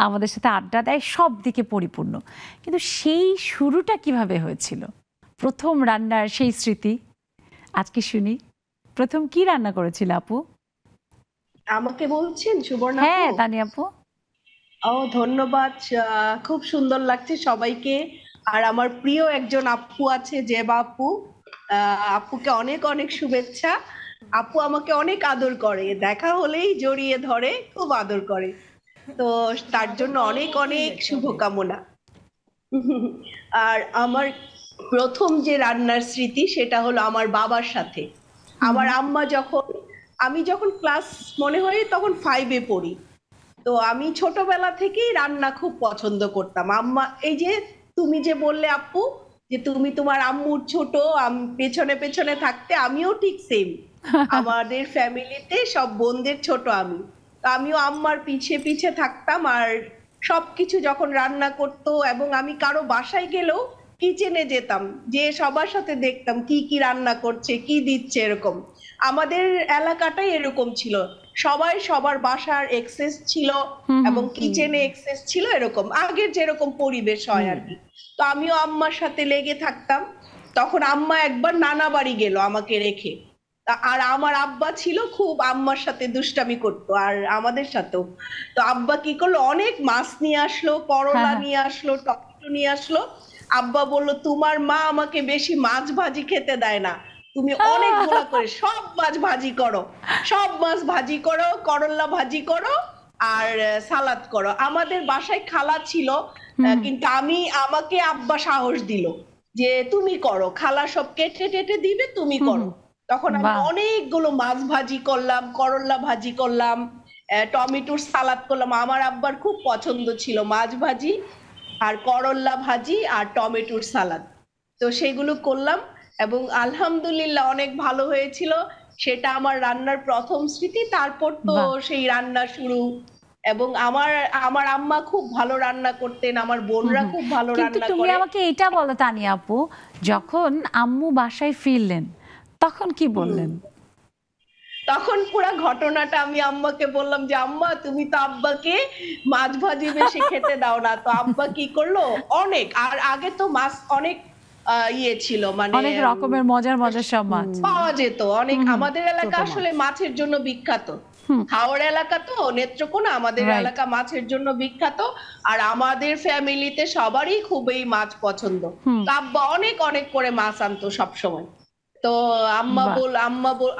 আমাদের সাথে আড্ডা দেয়, সব দিকে পরিপূর্ণ। কিন্তু সেই শুরুটা কিভাবে হয়েছিল, প্রথম রান্নার সেই স্মৃতি আজকে শুনি। প্রথম কি রান্না করেছিল আপু? আমাকে বলছেন সুবর্ণা? হ্যাঁ তানিয়া আপু। ও ধন্যবাদ, খুব সুন্দর লাগছে সবাইকে। আর আমার প্রিয় একজন আপু আছে জেবা আপু, আপুকে অনেক অনেক শুভেচ্ছা। আপু আমাকে অনেক আদর করে, দেখা হলেই জড়িয়ে ধরে, খুব আদর করে, তো তার জন্য অনেক অনেক শুভকামনা। আর আমার প্রথম যে রান্নার স্মৃতি সেটা হলো আমার বাবার সাথে। আমার আম্মা আমি যখন ক্লাস মনে হয় তখন 5-এ পড়ি, তো আমি ছোটবেলা থেকেই রান্না খুব পছন্দ করতাম। আম্মা, এই যে তুমি যে বললে আপু যে তুমি তোমার আম্মুর ছোট, পেছনে পেছনে থাকতে, আমিও ঠিক সেম। আমাদের ফ্যামিলিতে সব বোনদের ছোট আমি, তো আমিও আম্মার পিছে পিছে থাকতাম। আর সবকিছু যখন রান্না করতো, এবং আমি কারো বাসায় গেলেও কিচেনে যেতাম, যে সবার সাথে দেখতাম কি কি রান্না করছে, কি দিচ্ছে, এরকম। আমাদের এলাকাটাই এরকম ছিল, সবাই সবার বাসার এক্সেস ছিল এবং কিচেনে এক্সেস ছিল, এরকম আগের যেরকম পরিবেশ হয় আর কি। তো আমিও আম্মার সাথে লেগে থাকতাম। তখন আম্মা একবার নানা বাড়ি গেল আমাকে রেখে, আর আমার আব্বা ছিল খুব আম্মার সাথে দুষ্টামি করতো, আর আমাদের সাথেও। তো আব্বা কি করলো, অনেক মাছ নিয়ে আসলো, করলা নিয়ে আসলো, টমেটো নিয়ে আসলো। আব্বা বললো, তোমার মা আমাকে বেশি মাছ ভাজি খেতে দেয় না, তুমি অনেকগুলা করে সব মাছ ভাজি করো, সব মাছ ভাজি করো, করলা ভাজি করো, আর সালাদ করো। আমাদের বাসায় খালা ছিল, কিন্তু আমাকে আব্বা সাহস দিল যে তুমি করো, খালা সব কেটে টেটে দিবে, তুমি করো। তখন আমি অনেকগুলো মাছ ভাজি করলাম, করলা ভাজি করলাম, টমেটোর সালাদ করলাম। আমার আব্বার খুব পছন্দ ছিল মাছ ভাজি আর করলা ভাজি আর টমেটোর সালাদ, তো সেগুলো করলাম এবং আলহামদুলিল্লাহ অনেক ভালো হয়েছিল। সেটা আমার রান্নার প্রথম স্মৃতি। তারপর তো সেই রান্না শুরু, এবং আমার আম্মা খুব ভালো রান্না করতেন, আমার বোনরা খুব ভালো রান্না করে। তুমি আমাকে এটা বলো তানিয়া আপু, যখন আম্মু বাসায় ফিরলেন তখন কি বললেন? তখন পুরো ঘটনাটা আমি আম্মাকে বললাম যে আম্মা, তুমি তো আব্বাকে মাছ ভাজি বেশি খেতে দাও না। তো আব্বা কি করলো, অনেক, আর আগে তো মাছ অনেক ছিল, মানে অনেক রকমের মজার মজার সব মাছ পাওয়া যেত অনেক। আমাদের এলাকা আসলে মাছের জন্য বিখ্যাত, হাওড় এলাকা তো, নেত্রকোনা, আমাদের এলাকা মাছের জন্য বিখ্যাত। আর আমাদের ফ্যামিলিতে সবারই খুব এই মাছ পছন্দ। আব্বা অনেক অনেক করে মাছ আনতো সবসময়। তো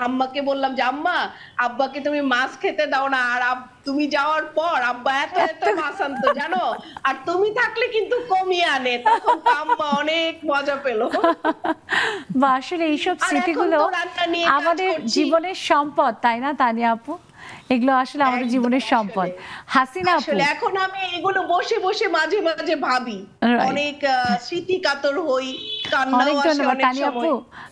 আম্মাকে বললাম যে আম্মা, আব্বাকে তুমি মাছ খেতে দাও না। আর তুমি যাওয়ার পর আব্বা এত এত মাছ আনতো জানো, আর তুমি থাকলে কিন্তু কমিয়ে আনে। তখন আম্মা অনেক মজা পেল। বা আসলে এইসব স্মৃতিগুলো আমাদের জীবনের সম্পদ, তাই না তানিয়া আপু? এগুলো আসলে আমাদের জীবনের সম্পদ। হাসিনা আপু, আসলে এখন আমি এগুলো বসে বসে মাঝে মাঝে ভাবি, অনেক স্মৃতি কাতর হই, কান্নাও আসে অনেক সময়।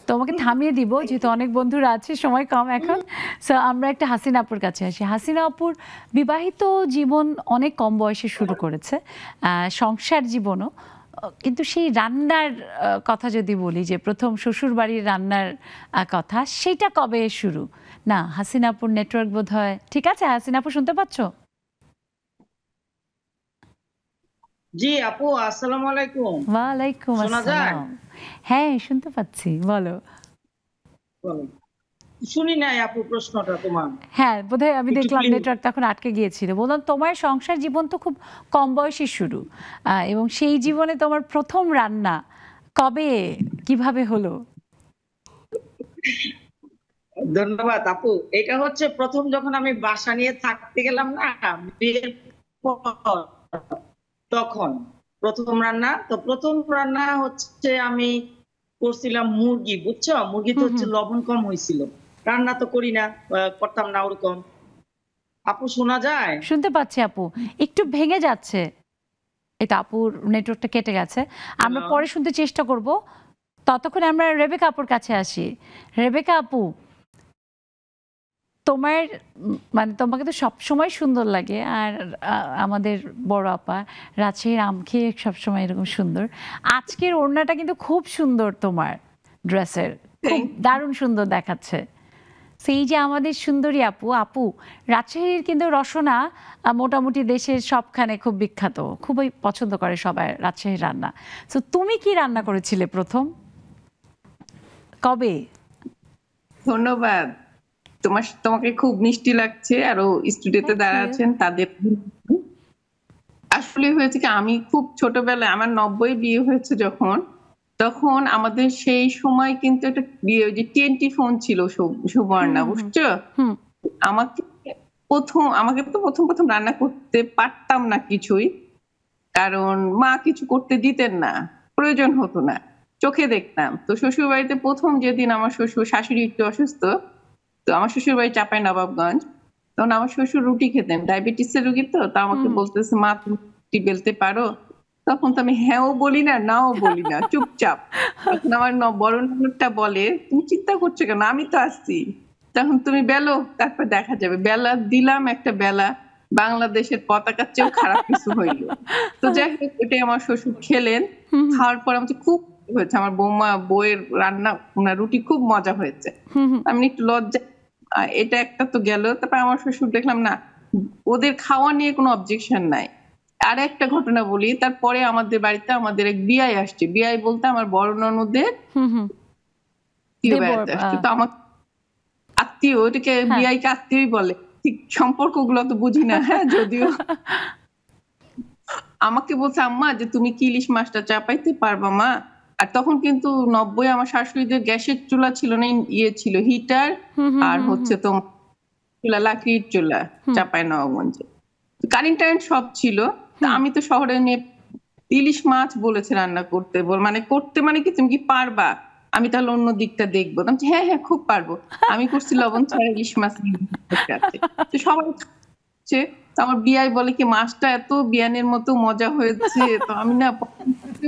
তোমাকে থামিয়ে দিব যেহেতু অনেক বন্ধুরা আছে, সময় কম এখন। সো আমরা একটা হাসিনা আপুর কাছে আসি। হাসিনা আপুর বিবাহিত জীবন অনেক কম বয়সে শুরু করেছে, সংসার জীবনও, কিন্তু সেই রান্নার কথা যদি বলি, যে প্রথম শ্বশুর বাড়ির রান্নার কথা, সেটা কবে শুরু? না, হাসিনা আপুর নেটওয়ার্ক বোধ হয় ঠিক আছে। হাসিনা আপু শুনতে পাচ্ছ? জি আপু, আসসালামু আলাইকুম। ওয়ালাইকুম আসসালাম। হ্যাঁ শুনতে পাচ্ছি, বলো। শুনি নাই আপু প্রশ্নটা তোমার। হ্যাঁ বোধহয় আমি দেখলাম নেটওয়ার্ক তখন আটকে গিয়েছিল। বললাম তোমার সংসার জীবন তো খুব কম বয়সে শুরু, এবং সেই জীবনে তোমার প্রথম রান্না কবে, কিভাবে হলো? ধন্যবাদ আপু। এটা হচ্ছে প্রথম যখন আমি বাসা নিয়ে থাকতে গেলাম না বিয়ের পর, তখন প্রথম রান্না। তো প্রথম রান্না হচ্ছে আমি করছিলাম মুরগি, বুঝছো? মুরগি তো হচ্ছে লবণ কম হয়েছিল, রান্না তো করি না, করতাম না ওরকম। আপু শোনা যায়? শুনতে পাচ্ছি আপু, একটু ভেঙে যাচ্ছে। এটা আপুর নেটওয়ার্কটা কেটে গেছে, আমরা পরে শুনতে চেষ্টা করব। ততক্ষণ আমরা রেবেকা আপুর কাছে আসি। রেবেকা আপু, তোমার মানে তোমাকে তো সবসময় সুন্দর লাগে, আর আমাদের বড় আপা রাজশাহীর আম খেয়ে সবসময় এরকম সুন্দর। আজকের ওড়নাটা কিন্তু খুব সুন্দর, তোমার ড্রেসের খুব দারুণ সুন্দর দেখাচ্ছে। সেই যে আমাদের সুন্দরী আপু, আপু রাজশাহীর কিন্তু রসনা মোটামুটি দেশের সবখানে খুব বিখ্যাত, খুবই পছন্দ করে সবাই রাজশাহীর রান্না। তো তুমি কি রান্না করেছিলে প্রথম, কবে? ধন্যবাদ। তোমাকে খুব মিষ্টি লাগছে, আরো স্টুডিওতে দাঁড়া আছেন তাদের। আসলে হয়েছে কি, আমি খুব ছোটবেলায়, আমার 90 বিয়ে হয়েছে যখন, তখন আমাদের সেই সময় কিন্তু একটা যে TNT ফোন ছিল সুবর্ণা, বুঝছো? আমাকে তো প্রথম রান্না করতে পারতাম না কিছুই, কারণ মা কিছু করতে দিতেন না, প্রয়োজন হতো না, চোখে দেখতাম। তো শ্বশুর বাড়িতে প্রথম যেদিন আমার শাশুড়ি একটু অসুস্থ, তো আমার শ্বশুর বাড়ি চাপাই নবাবগঞ্জ, তখন আমার শ্বশুর রুটি খেতেন, ডায়াবেটিসের রোগী, তো আমাকে বলতেছে মা তুমি রুটি বেলতে পারো? তখন তো আমি হ্যাঁও বলি না, নাও বলি না, চুপচাপ। তখন আমার বড় ননদটা বলে তুমি চিন্তা করছো কেন, আমি তো আসছি, তখন তুমি বেলো, তারপর দেখা যাবে। বেলা দিলাম, একটা বেলা বাংলাদেশের পতাকার চেয়েও খারাপ কিছু হইলো। তো যাই হোক, ওটাই আমার শ্বশুর খেলেন। খাওয়ার পর আমাকে খুব হয়েছে, আমার বউয়ের রান্না রুটি খুব মজা হয়েছে। আমি একটু লজ্জা, এটা একটা তো গেল। তারপর আমার শ্বশুর দেখলাম না, ওদের খাওয়া নিয়ে কোনো অবজেকশন নাই। আর একটা ঘটনা বলি, তারপরে আমাদের বাড়িতে আমাদের এক বিয়াই আসছে। বিয়াই বলতে আমার বড় ননদের আসছে। তো আমার আত্মীয়, ওটাকে বিয়াইকে আত্মীয়ই বলে, ঠিক সম্পর্ক গুলো তো বুঝি না। হ্যাঁ, যদিও আমাকে বলছে আম্মা যে তুমি কি ইলিশ মাছটা চাপাইতে পারবা মা? আর তখন কিন্তু 90 আমার শাশুড়িদের গ্যাসের চুলা ছিল না, ছিল হিটার, আর হচ্ছে তো চুলা, লাকড়ির চুলা, চাপাই নবাবগঞ্জে কারেন্ট সব ছিল। আমি তো শহরে নিয়ে ইলিশ মাছ বলেছে রান্না করতে, মানে কি তুমি কি পারবা? আমি তাহলে অন্য দিকটা দেখবো। হ্যাঁ হ্যাঁ খুব পারবো। আমি করছি লবণ ছাড়া ইলিশ মাছ। তো সবাই, আমার বিয়াই বলে কি মাছটা এত বিয়ানের মতো মজা হয়েছে। তো আমি না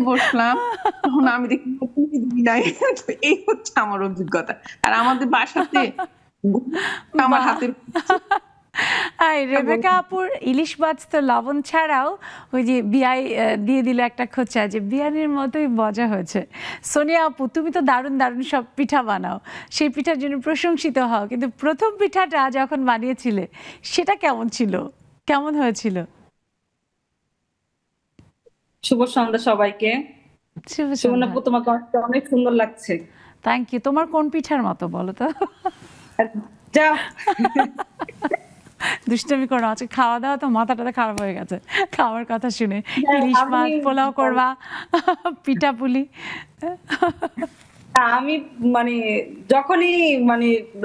বসলাম, তখন আমি দেখি এই হচ্ছে আমার অভিজ্ঞতা। আর আমাদের বাসাতে আমার হাতে রেবেকা আপুর ইলিশ মাছ তো লবণ ছাড়াও ওই যে বিয়াই দিয়ে দিল একটা খোঁচা, যে বিয়ানের মতোই মজা হয়েছে। সোনিয়া আপু, তুমি তো দারুণ দারুণ সব পিঠা বানাও, সেই পিঠার জন্য প্রশংসিত হও, কিন্তু প্রথম পিঠাটা যখন বানিয়েছিলে সেটা কেমন ছিল, কেমন হয়েছিল? শুভ সন্ধ্যা সবাইকে। আপু তোমাকে অনেক সুন্দর লাগছে। Thank you. তোমার কোন পিঠার মতো বলো তো? যাও দুষ্টমি করো, আজকে খাওয়া দাওয়া তো মাথাটা খারাপ হয়ে গেছে খাওয়ার কথা শুনে। ইলিশ মাছ পোলাও করবা, পিঠা পুলি। আমি যখনই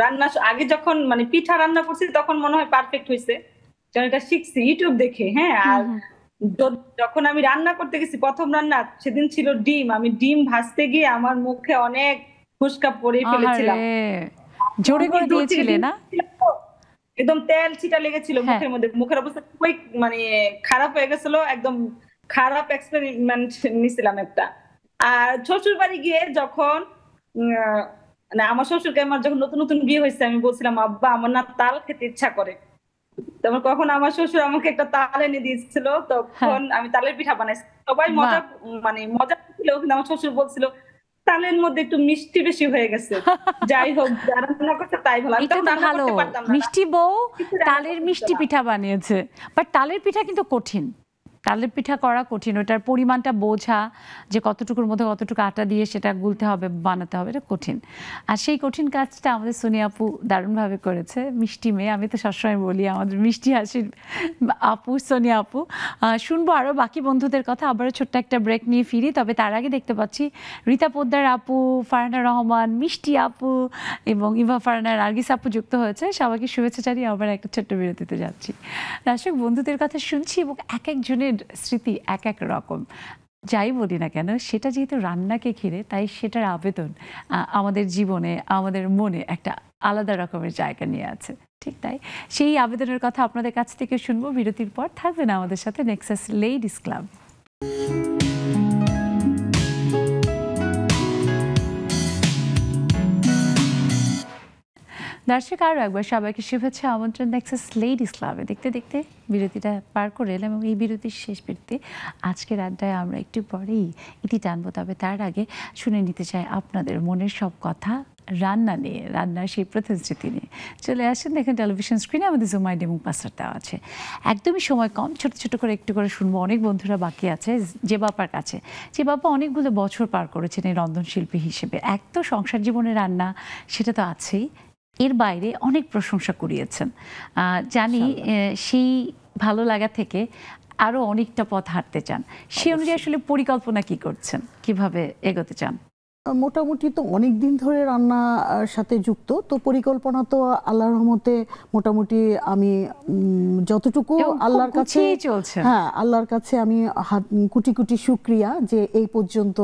রান্না আগে যখন পিঠা রান্না করছি তখন মনে হয় পারফেক্ট হয়েছে, কারণ এটা শিখছি ইউটিউব দেখে। হ্যাঁ, আর যখন আমি রান্না করতে গেছি প্রথম রান্না, সেদিন ছিল ডিম। আমি ডিম ভাজতে গিয়ে আমার মুখে অনেক ফুসকা পরে ফেলেছিলাম। জোরে করে দিয়েছিলে না? একদম তেল ছিটা লেগেছিল মুখের মধ্যে, মুখের অবস্থা খুবই মানে খারাপ হয়ে গেছিল, একদম খারাপ এক্সপেরিমেন্ট নিছিলাম একটা। আর শ্বশুর বাড়ি গিয়ে যখন মানে আমার শ্বশুরকে, আমার যখন নতুন নতুন বিয়ে হয়েছে, আমি বলছিলাম আব্বা আমার না তাল খেতে ইচ্ছা করে। তখন কখন আমার শ্বশুর আমাকে একটা তাল এনে দিয়েছিল, তখন আমি তালের পিঠা বানাইছি। সবাই মজা মানে মজা ছিল, কিন্তু আমার শ্বশুর বলছিল তালের মধ্যে একটু মিষ্টি বেশি হয়ে গেছে। যাই হোক, রান্না করতে তাই ভালো, আমি তখন রান্না করতে পারতাম না। মিষ্টি বউ তালের মিষ্টি পিঠা বানিয়েছে, বাট তালের পিঠা কিন্তু কঠিন, তালের পিঠা করা কঠিন, ওটার পরিমাণটা বোঝা যে কতটুকুর মধ্যে কতটুকু আটা দিয়ে সেটা গুলতে হবে বানাতে হবে, এটা কঠিন। আর সেই কঠিন কাজটা আমাদের সোনিয়া আপু দারুণভাবে করেছে। মিষ্টি মেয়ে, আমি তো সবসময় বলি আমাদের মিষ্টি হাসির আপু সোনিয়া আপু। শুনবো আরও বাকি বন্ধুদের কথা, আবারও ছোট্ট একটা ব্রেক নিয়ে ফিরি। তবে তার আগে দেখতে পাচ্ছি রীতা পোদ্দার আপু, ফারহানা রহমান, মিষ্টি আপু এবং ইভা ফারহানা, নার্গিস আপু যুক্ত হয়েছে। সবাইকে শুভেচ্ছা জানিয়ে আবার একটা ছোট্ট বিরতিতে যাচ্ছি। দর্শক বন্ধুদের কথা শুনছি এবং এক একজনের স্মৃতি এক এক রকম। যাই বলি না কেন, সেটা যেহেতু রান্নাকে ঘিরে, তাই সেটার আবেদন আমাদের জীবনে, আমাদের মনে একটা আলাদা রকমের জায়গা নিয়ে আছে। ঠিক তাই, সেই আবেদনের কথা আপনাদের কাছ থেকে শুনবো বিরতির পর। থাকবেন আমাদের সাথে নেক্সাস লেডিস ক্লাব। দর্শক আরও একবার সবাইকে শুভেচ্ছা, আমন্ত্রণ নেক্সাস লেডিস ক্লাবে। দেখতে দেখতে বিরতিটা পার করে এলাম এবং এই বিরতির শেষ বিরতি আজকের আড্ডায় আমরা একটু পরেই ইতি টানবো। তবে তার আগে শুনে নিতে চাই আপনাদের মনের সব কথা রান্না নিয়ে, রান্নার সেই প্রথম স্মৃতি নিয়ে। চলে আসেন, দেখেন টেলিভিশন স্ক্রিনে আমাদের জুম আইডি এবং পাসওয়ার্ড দেওয়া আছে। একদমই সময় কম, ছোট ছোট করে একটু করে শুনবো। অনেক বন্ধুরা বাকি আছে যে বাবার কাছে, যে বাবা অনেকগুলো বছর পার করেছেন এই রন্ধনশিল্পী হিসেবে। এক তো সংসার জীবনে রান্না, সেটা তো আছেই, এর বাইরে অনেক প্রশংসা কুড়িয়েছেন। জানি সেই ভালো লাগা থেকে আরও অনেকটা পথ হাঁটতে চান। সে অনুযায়ী আসলে পরিকল্পনা কি করছেন, কিভাবে এগোতে চান? মোটামুটি তো অনেক দিন ধরে রান্নার সাথে যুক্ত, তো পরিকল্পনা তো আল্লাহর রহমতে মোটামুটি আমি যতটুকু আল্লাহর কাছে চলছে, হ্যাঁ আল্লাহর কাছে আমি কোটি কোটি শুকরিয়া যে এই পর্যন্ত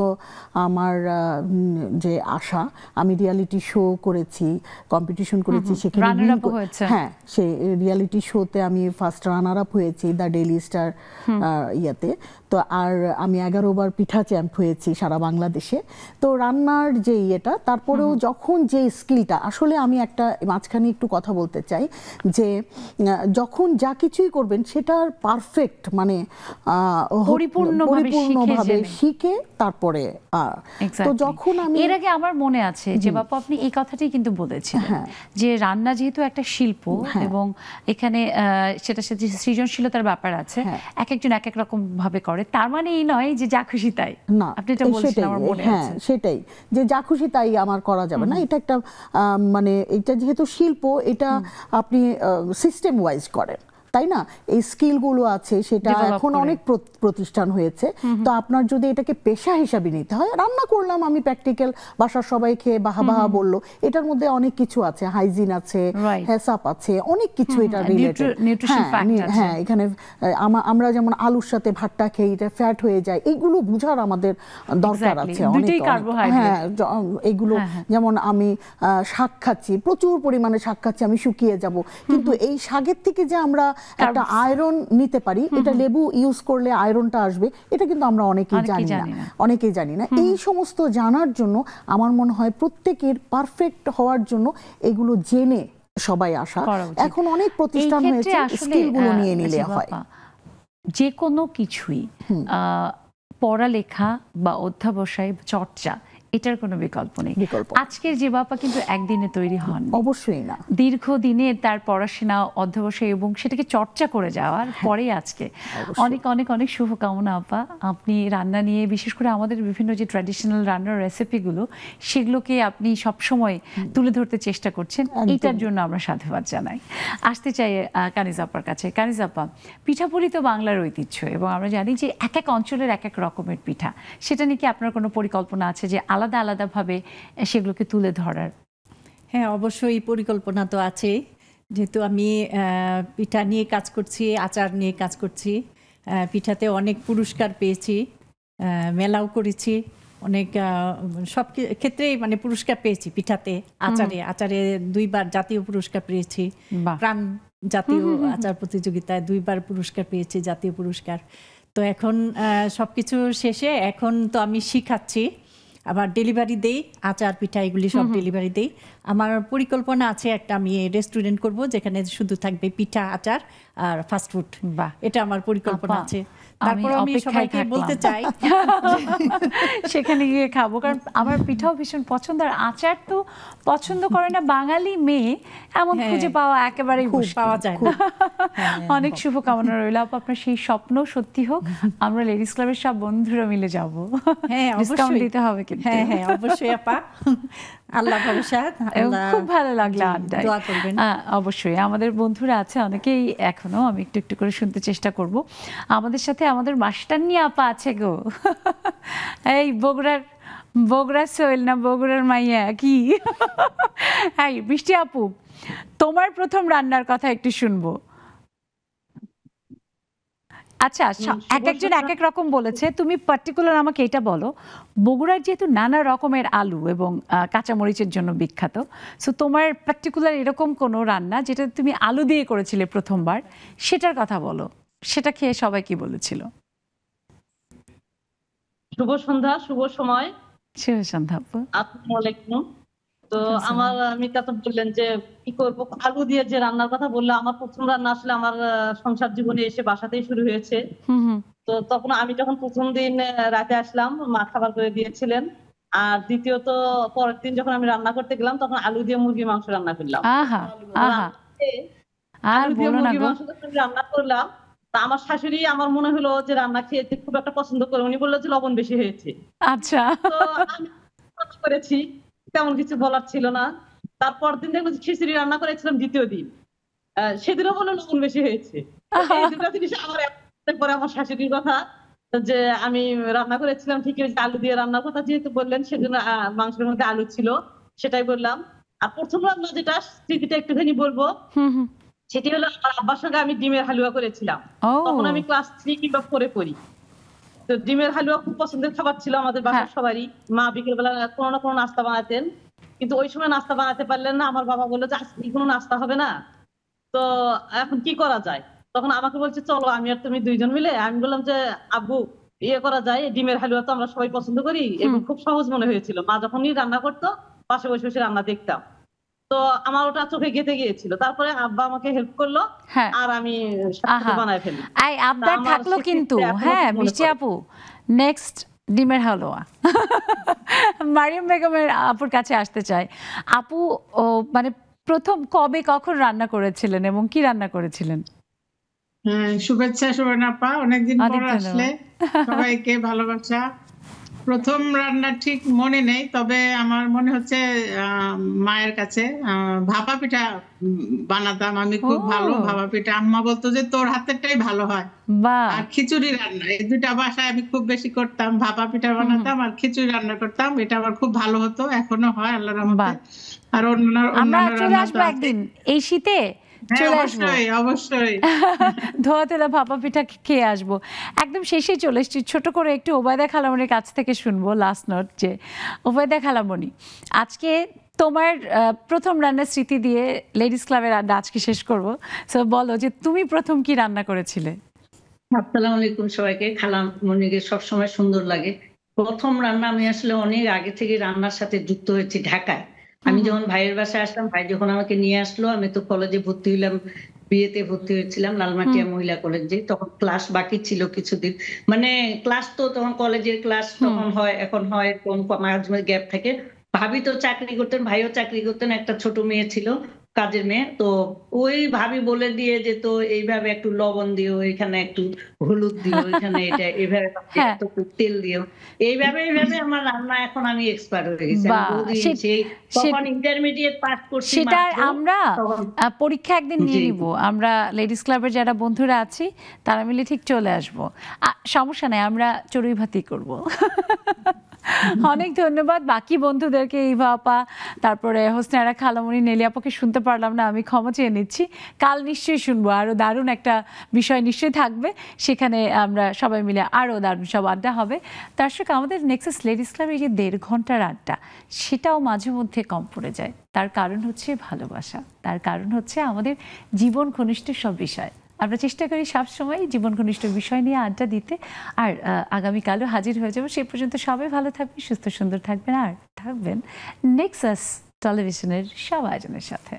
আমার যে আশা, আমি রিয়ালিটি শো করেছি, কম্পিটিশন করেছি, সেখানে হ্যাঁ সেই রিয়ালিটি শোতে আমি ফার্স্ট রানার আপ হয়েছি দ্য ডেইলি স্টার ইয়াতে। তো আর আমি 11 বার পিঠা চ্যাম্প হয়েছি সারা বাংলাদেশে। তো রান্নার যে ইয়েটা, তারপরেও যখন যে স্কিলটা, আসলে আমি একটা মাঝখানে একটু কথা বলতে চাই যে যখন যা কিছুই করবেন সেটার পারফেক্ট মানে পরিপূর্ণভাবে শিখে তারপরে। তো যখন আমি এর আগে আমার মনে আছে যে বাপু আপনি এই কথাটাই কিন্তু বলেছেন যে রান্না যেহেতু একটা শিল্প এবং এখানে সেটা সৃজনশীলতার ব্যাপার আছে, এক একজন এক এক রকম ভাবে করে, তার মানে এই নয় যে যা খুশি তাই। না, আপনি এটা বলছেন আমার মনে আছে। সেটাই যে যা খুশি তাই আমার করা যাবে না, এটা একটা মানে এটা যেহেতু শিল্প, এটা আপনি সিস্টেম ওয়াইজ করেন, তাই না? এই স্কিলগুলো আছে, সেটা এখন অনেক প্রতিষ্ঠান হয়েছে। তো আপনার যদি এটাকে পেশা হিসাবে নিতে হয়, রান্না করলাম আমি প্র্যাকটিক্যাল, বাসার সবাই খেয়ে বাহা বাহা বললো, এটার মধ্যে অনেক কিছু আছে, হাইজিন আছে, হেসাপ আছে, অনেক কিছু এটা রিলেটেড। হ্যাঁ, এখানে আমরা যেমন আলুর সাথে ভাতটা খেয়ে এটা ফ্যাট হয়ে যায়, এইগুলো বুঝার আমাদের দরকার আছে অনেক। হ্যাঁ, এগুলো যেমন আমি শাক খাচ্ছি, প্রচুর পরিমাণে শাক খাচ্ছি, আমি শুকিয়ে যাব, কিন্তু এই শাকের থেকে যে আমরা একটা আয়রন নিতে পারি, এটা লেবু ইউজ করলে আয়রনটা আসবে, এটা কিন্তু আমরা অনেকেই জানি না। এই সমস্ত জানার জন্য আমার মনে হয় প্রত্যেকের পারফেক্ট হওয়ার জন্য এগুলো জেনে সবাই আসা। এখন অনেক প্রতিষ্ঠান হয়েছে, স্কিলগুলো নিয়ে নিলে হয়। যে কোনো কিছুই পড়ালেখা বা অধ্যাবসায় চর্চা, এটার কোনো বিকল্প নেই। আজকের যে বাবা কিন্তু একদিনে তৈরি হন, অবশ্যই না, দীর্ঘদিনে তার পড়াশোনা অধ্যবসায় এবং সেটাকে চর্চা করে যাওয়ার পরে আজকে অনেক অনেক অনেক শুভকামনা আপা। আপনি রান্না নিয়ে, বিশেষ করে আমাদের বিভিন্ন যে ট্র্যাডিশনাল রান্নার রেসিপিগুলো, সেগুলোকে আপনি সবসময় তুলে ধরতে চেষ্টা করছেন, এইটার জন্য আমরা সাধুবাদ জানাই। আসতে চাই কানিজ আপার কাছে। কানিজ আপা, পিঠাপুলি তো বাংলার ঐতিহ্য এবং আমরা জানি যে এক এক অঞ্চলের এক এক রকমের পিঠা, সেটা নিয়ে কি আপনার কোনো পরিকল্পনা আছে যে আলাদা আলাদাভাবে সেগুলোকে তুলে ধরার? হ্যাঁ, অবশ্যই পরিকল্পনা তো আছে, যেহেতু আমি পিঠা নিয়ে কাজ করছি, আচার নিয়ে কাজ করছি, পিঠাতে অনেক পুরস্কার পেয়েছি, মেলাও করেছি, অনেক সব ক্ষেত্রেই মানে পুরস্কার পেয়েছি। পিঠাতে, আচারে 2 বার জাতীয় পুরস্কার পেয়েছি, প্রাণ জাতীয় আচার প্রতিযোগিতায় 2বার পুরস্কার পেয়েছি, জাতীয় পুরস্কার। তো এখন সবকিছু শেষে এখন তো আমি শিখাচ্ছি, আবার ডেলিভারি দেই, আচার পিঠা এগুলি সব ডেলিভারি দেই। আমার পরিকল্পনা আছে একটা আমি রেস্টুরেন্ট করব যেখানে শুধু থাকবে পিঠা, আচার আর ফাস্টফুড। এটা আমার পরিকল্পনা আছে। তারপর আমি সবাইকে বলতে চাই সেখানে গিয়ে খাবো, কারণ আমার পিঠাও ভীষণ পছন্দ, আর আচার তো পছন্দ করে না বাঙালি মেয়ে এমন খুঁজে পাওয়া একেবারেই পাওয়া যায় না। অনেক শুভকামনা রইল আপু, আপনার সেই স্বপ্ন সত্যি হোক। আমরা লেডিস ক্লাবের সব বন্ধুরা মিলে যাবো। হ্যাঁ, ডিসকাউন্ট দিতে হবে কিন্তু। হ্যাঁ অবশ্যই আপা, আল্লাহ ভরসা। খুব ভালো লাগলো আড্ডায়, দোয়া করবেন। অবশ্যই আমাদের বন্ধুরা আছে অনেকেই এখনো, আমি একটু একটু করে শুনতে চেষ্টা করব। আমাদের সাথে আমাদের মাস্টারনি আপা আছে গো, এই বগুড়ার সোহেল না বগুড়ার মাইয়া কি? এই বৃষ্টি আপু, তোমার প্রথম রান্নার কথা একটু শুনবো। আচ্ছা, এক একজন এক এক রকম বলেছে, তুমি পার্টিকুলার আমাকে এটা বলো। বগুড়ার যেহেতু নানা রকমের আলু এবং কাঁচামরিচের জন্য বিখ্যাত, সো তোমার পার্টিকুলার এরকম কোনো রান্না যেটা তুমি আলু দিয়ে করেছিলে প্রথমবার, সেটার কথা বলো। সেটা খেয়ে সবাই কি বলেছিল? শুভ সন্ধ্যা, শুভ সময়। শুভ সন্ধ্যা আপু। আসসালামু আলাইকুম। তো আমার মিতা তো বললেন যে কি করবো, আলু দিয়ে যে রান্নার কথা বললো, আমার প্রথম রান্না আসলে আমার সংসার জীবনে এসে বাসাতেই শুরু হয়েছে। তো তখন আমি যখন প্রথম দিন রাতে আসলাম, মা খাবার করে দিয়েছিলেন। আর দ্বিতীয়ত পরের দিন যখন আমি রান্না করতে গেলাম, তখন আলু দিয়ে মুরগির মাংস রান্না করলাম। আলু দিয়ে মুরগির মাংস রান্না করলাম, তা আমার শাশুড়ি আমার মনে হলো যে রান্না খেতে খুব একটা পছন্দ করে, উনি বললো যে লবণ বেশি হয়েছে। আচ্ছা, তো আমি করেছি, তেমন কিছু বলার ছিল না। তারপর দিন দেখবো খিচুড়ি রান্না করেছিলাম দ্বিতীয় দিন, সেদিনও বললো লবণ বেশি হয়েছে। এই দুটো জিনিস আমার পরে আমার শাশুড়ির কথা যে আমি রান্না করেছিলাম ঠিকই, আলু দিয়ে রান্নার কথা যেহেতু বললেন, সেজন্য মাংসের মধ্যে আলু ছিল, সেটাই বললাম। আর প্রথম রান্না যেটা স্মৃতিটা একটুখানি বলবো, সেটি হলো আমার আব্বার সঙ্গে আমি ডিমের হালুয়া করেছিলাম। তখন আমি ক্লাস 3 কিংবা 4 পড়ি। তো ডিমের হালুয়া খুব পছন্দের খাবার ছিল আমাদের বাসার সবারই। মা বিকেলবেলা কোনো না কোনো নাস্তা বানাতেন, কিন্তু ওই সময় নাস্তা বানাতে পারলেন না। আমার বাবা বললো যে আজকে কোনো নাস্তা হবে না, তো এখন কি করা যায়? তখন আমাকে বলছে চলো আমি আর তুমি দুইজন মিলে। আমি বললাম যে আব্বু ইয়ে করা যায়, ডিমের হালুয়া তো আমরা সবাই পছন্দ করি এবং খুব সহজ মনে হয়েছিল। মা যখনই রান্না করতো পাশে বসে বসে রান্না দেখতাম, তো আমার ওটা চোখে গেঁথে গিয়েছিল। তারপরে আব্বা আমাকে হেল্প করলো আর আমি বানায় ফেলি। আবদার থাকলো কিন্তু, হ্যাঁ মিষ্টি আপু, নেক্সট ডিমের হালুয়া। মারিয়াম বেগমের আপুর কাছে আসতে চাই। আপু মানে প্রথম কবে কখন রান্না করেছিলেন এবং কি রান্না করেছিলেন? শুভেচ্ছা সুবর্ণা আপা, অনেকদিন পর আসলে, সবাইকে ভালোবাসা। প্রথম রান্না ঠিক মনে নেই, তবে আমার মনে হচ্ছে মায়ের কাছে ভাপা পিঠা বানাতাম আমি, খুব ভালো ভাপা পিঠা। আম্মা বলতো যে তোর হাতেরটাই ভালো হয়। আর খিচুড়ি রান্না, এই দুটা বাসায় আমি খুব বেশি করতাম। ভাপা পিঠা বানাতাম আর খিচুড়ি রান্না করতাম, এটা আমার খুব ভালো হতো, এখনো হয় আল্লাহর রহমতে। আর আমরা চলে আসবো একদিন এই শীতে, চলে আসবো অবশ্যই, ধোয়া তেলা ভাপা পিঠা খেয়ে আসবো। একদম শেষে চলে এসেছি, ছোট করে একটু ওবায়দা খালামণির কাছ থেকে শুনবো লাস্ট নোট। যে ওবায়দা খালামণি, আজকে তোমার প্রথম রান্নার স্মৃতি দিয়ে লেডিস ক্লাবের আড্ডা আজকে শেষ করবো। সো বলো যে তুমি প্রথম কি রান্না করেছিলে? আসসালামু আলাইকুম সবাইকে। খালামণিকে সবসময় সুন্দর লাগে। প্রথম রান্না আমি আসলে অনেক আগে থেকে রান্নার সাথে যুক্ত হয়েছি ঢাকায়। আমি যখন ভাইয়ের বাসায় আসলাম, ভাই যখন আমাকে নিয়ে আসলো, আমি তো কলেজে ভর্তি হইলাম, বিয়েতে ভর্তি হয়েছিলাম লালমাটিয়া মহিলা কলেজে। তখন ক্লাস বাকি ছিল কিছুদিন, মানে ক্লাস তো তখন কলেজের ক্লাস তখন হয়, এখন হয় কম, মাঝে মাঝে গ্যাপ থাকে। ভাবি তো চাকরি করতেন, ভাইও চাকরি করতেন, একটা ছোট মেয়ে ছিল, কাজের মেয়ে। তো ওই ভাবি বলে দিয়ে যে তো এইভাবে একটু লবণ দিও, এখানে একটু হলুদ দিও, এখানে এটা এইভাবে তেল দিও, এইভাবে এইভাবে আমার রান্না এখন আমি এক্সপার্ট হয়ে গেছি। তখন ইন্টারমিডিয়েট পাস করছি। সেটা আমরা পরীক্ষা একদিন নিয়ে নিব, আমরা লেডিস ক্লাবের যারা বন্ধুরা আছি তারা মিলে ঠিক চলে আসবো, সমস্যা নাই, আমরা চড়ুই ভাতি করবো। অনেক ধন্যবাদ বাকি বন্ধুদেরকে, ইভা আপা, তারপরে হোসনায়রা খালামণি, নেলি আপাকে শুনতে পারলাম না, আমি ক্ষমা চেয়ে নিচ্ছি। কাল নিশ্চয়ই শুনবো, আরো দারুণ একটা বিষয় নিশ্চয়ই থাকবে, সেখানে আমরা সবাই মিলে আরো দারুণ সব আড্ডা হবে। দর্শক, আমাদের নেক্সাস লেডিস ক্লাবের যে 1.5 ঘন্টার আড্ডা, সেটাও মাঝে মধ্যে কম পড়ে যায়। তার কারণ হচ্ছে ভালোবাসা, তার কারণ হচ্ছে আমাদের জীবন ঘনিষ্ঠ সব বিষয়। আমরা চেষ্টা করি সবসময় জীবন ঘনিষ্ঠ বিষয় নিয়ে আড্ডা দিতে। আর আগামীকালও হাজির হয়ে যাবো। সেই পর্যন্ত সবাই ভালো থাকবেন, সুস্থ সুন্দর থাকবেন, আর থাকবেন নেক্সাস টেলিভিশনের সব আয়োজনের সাথে।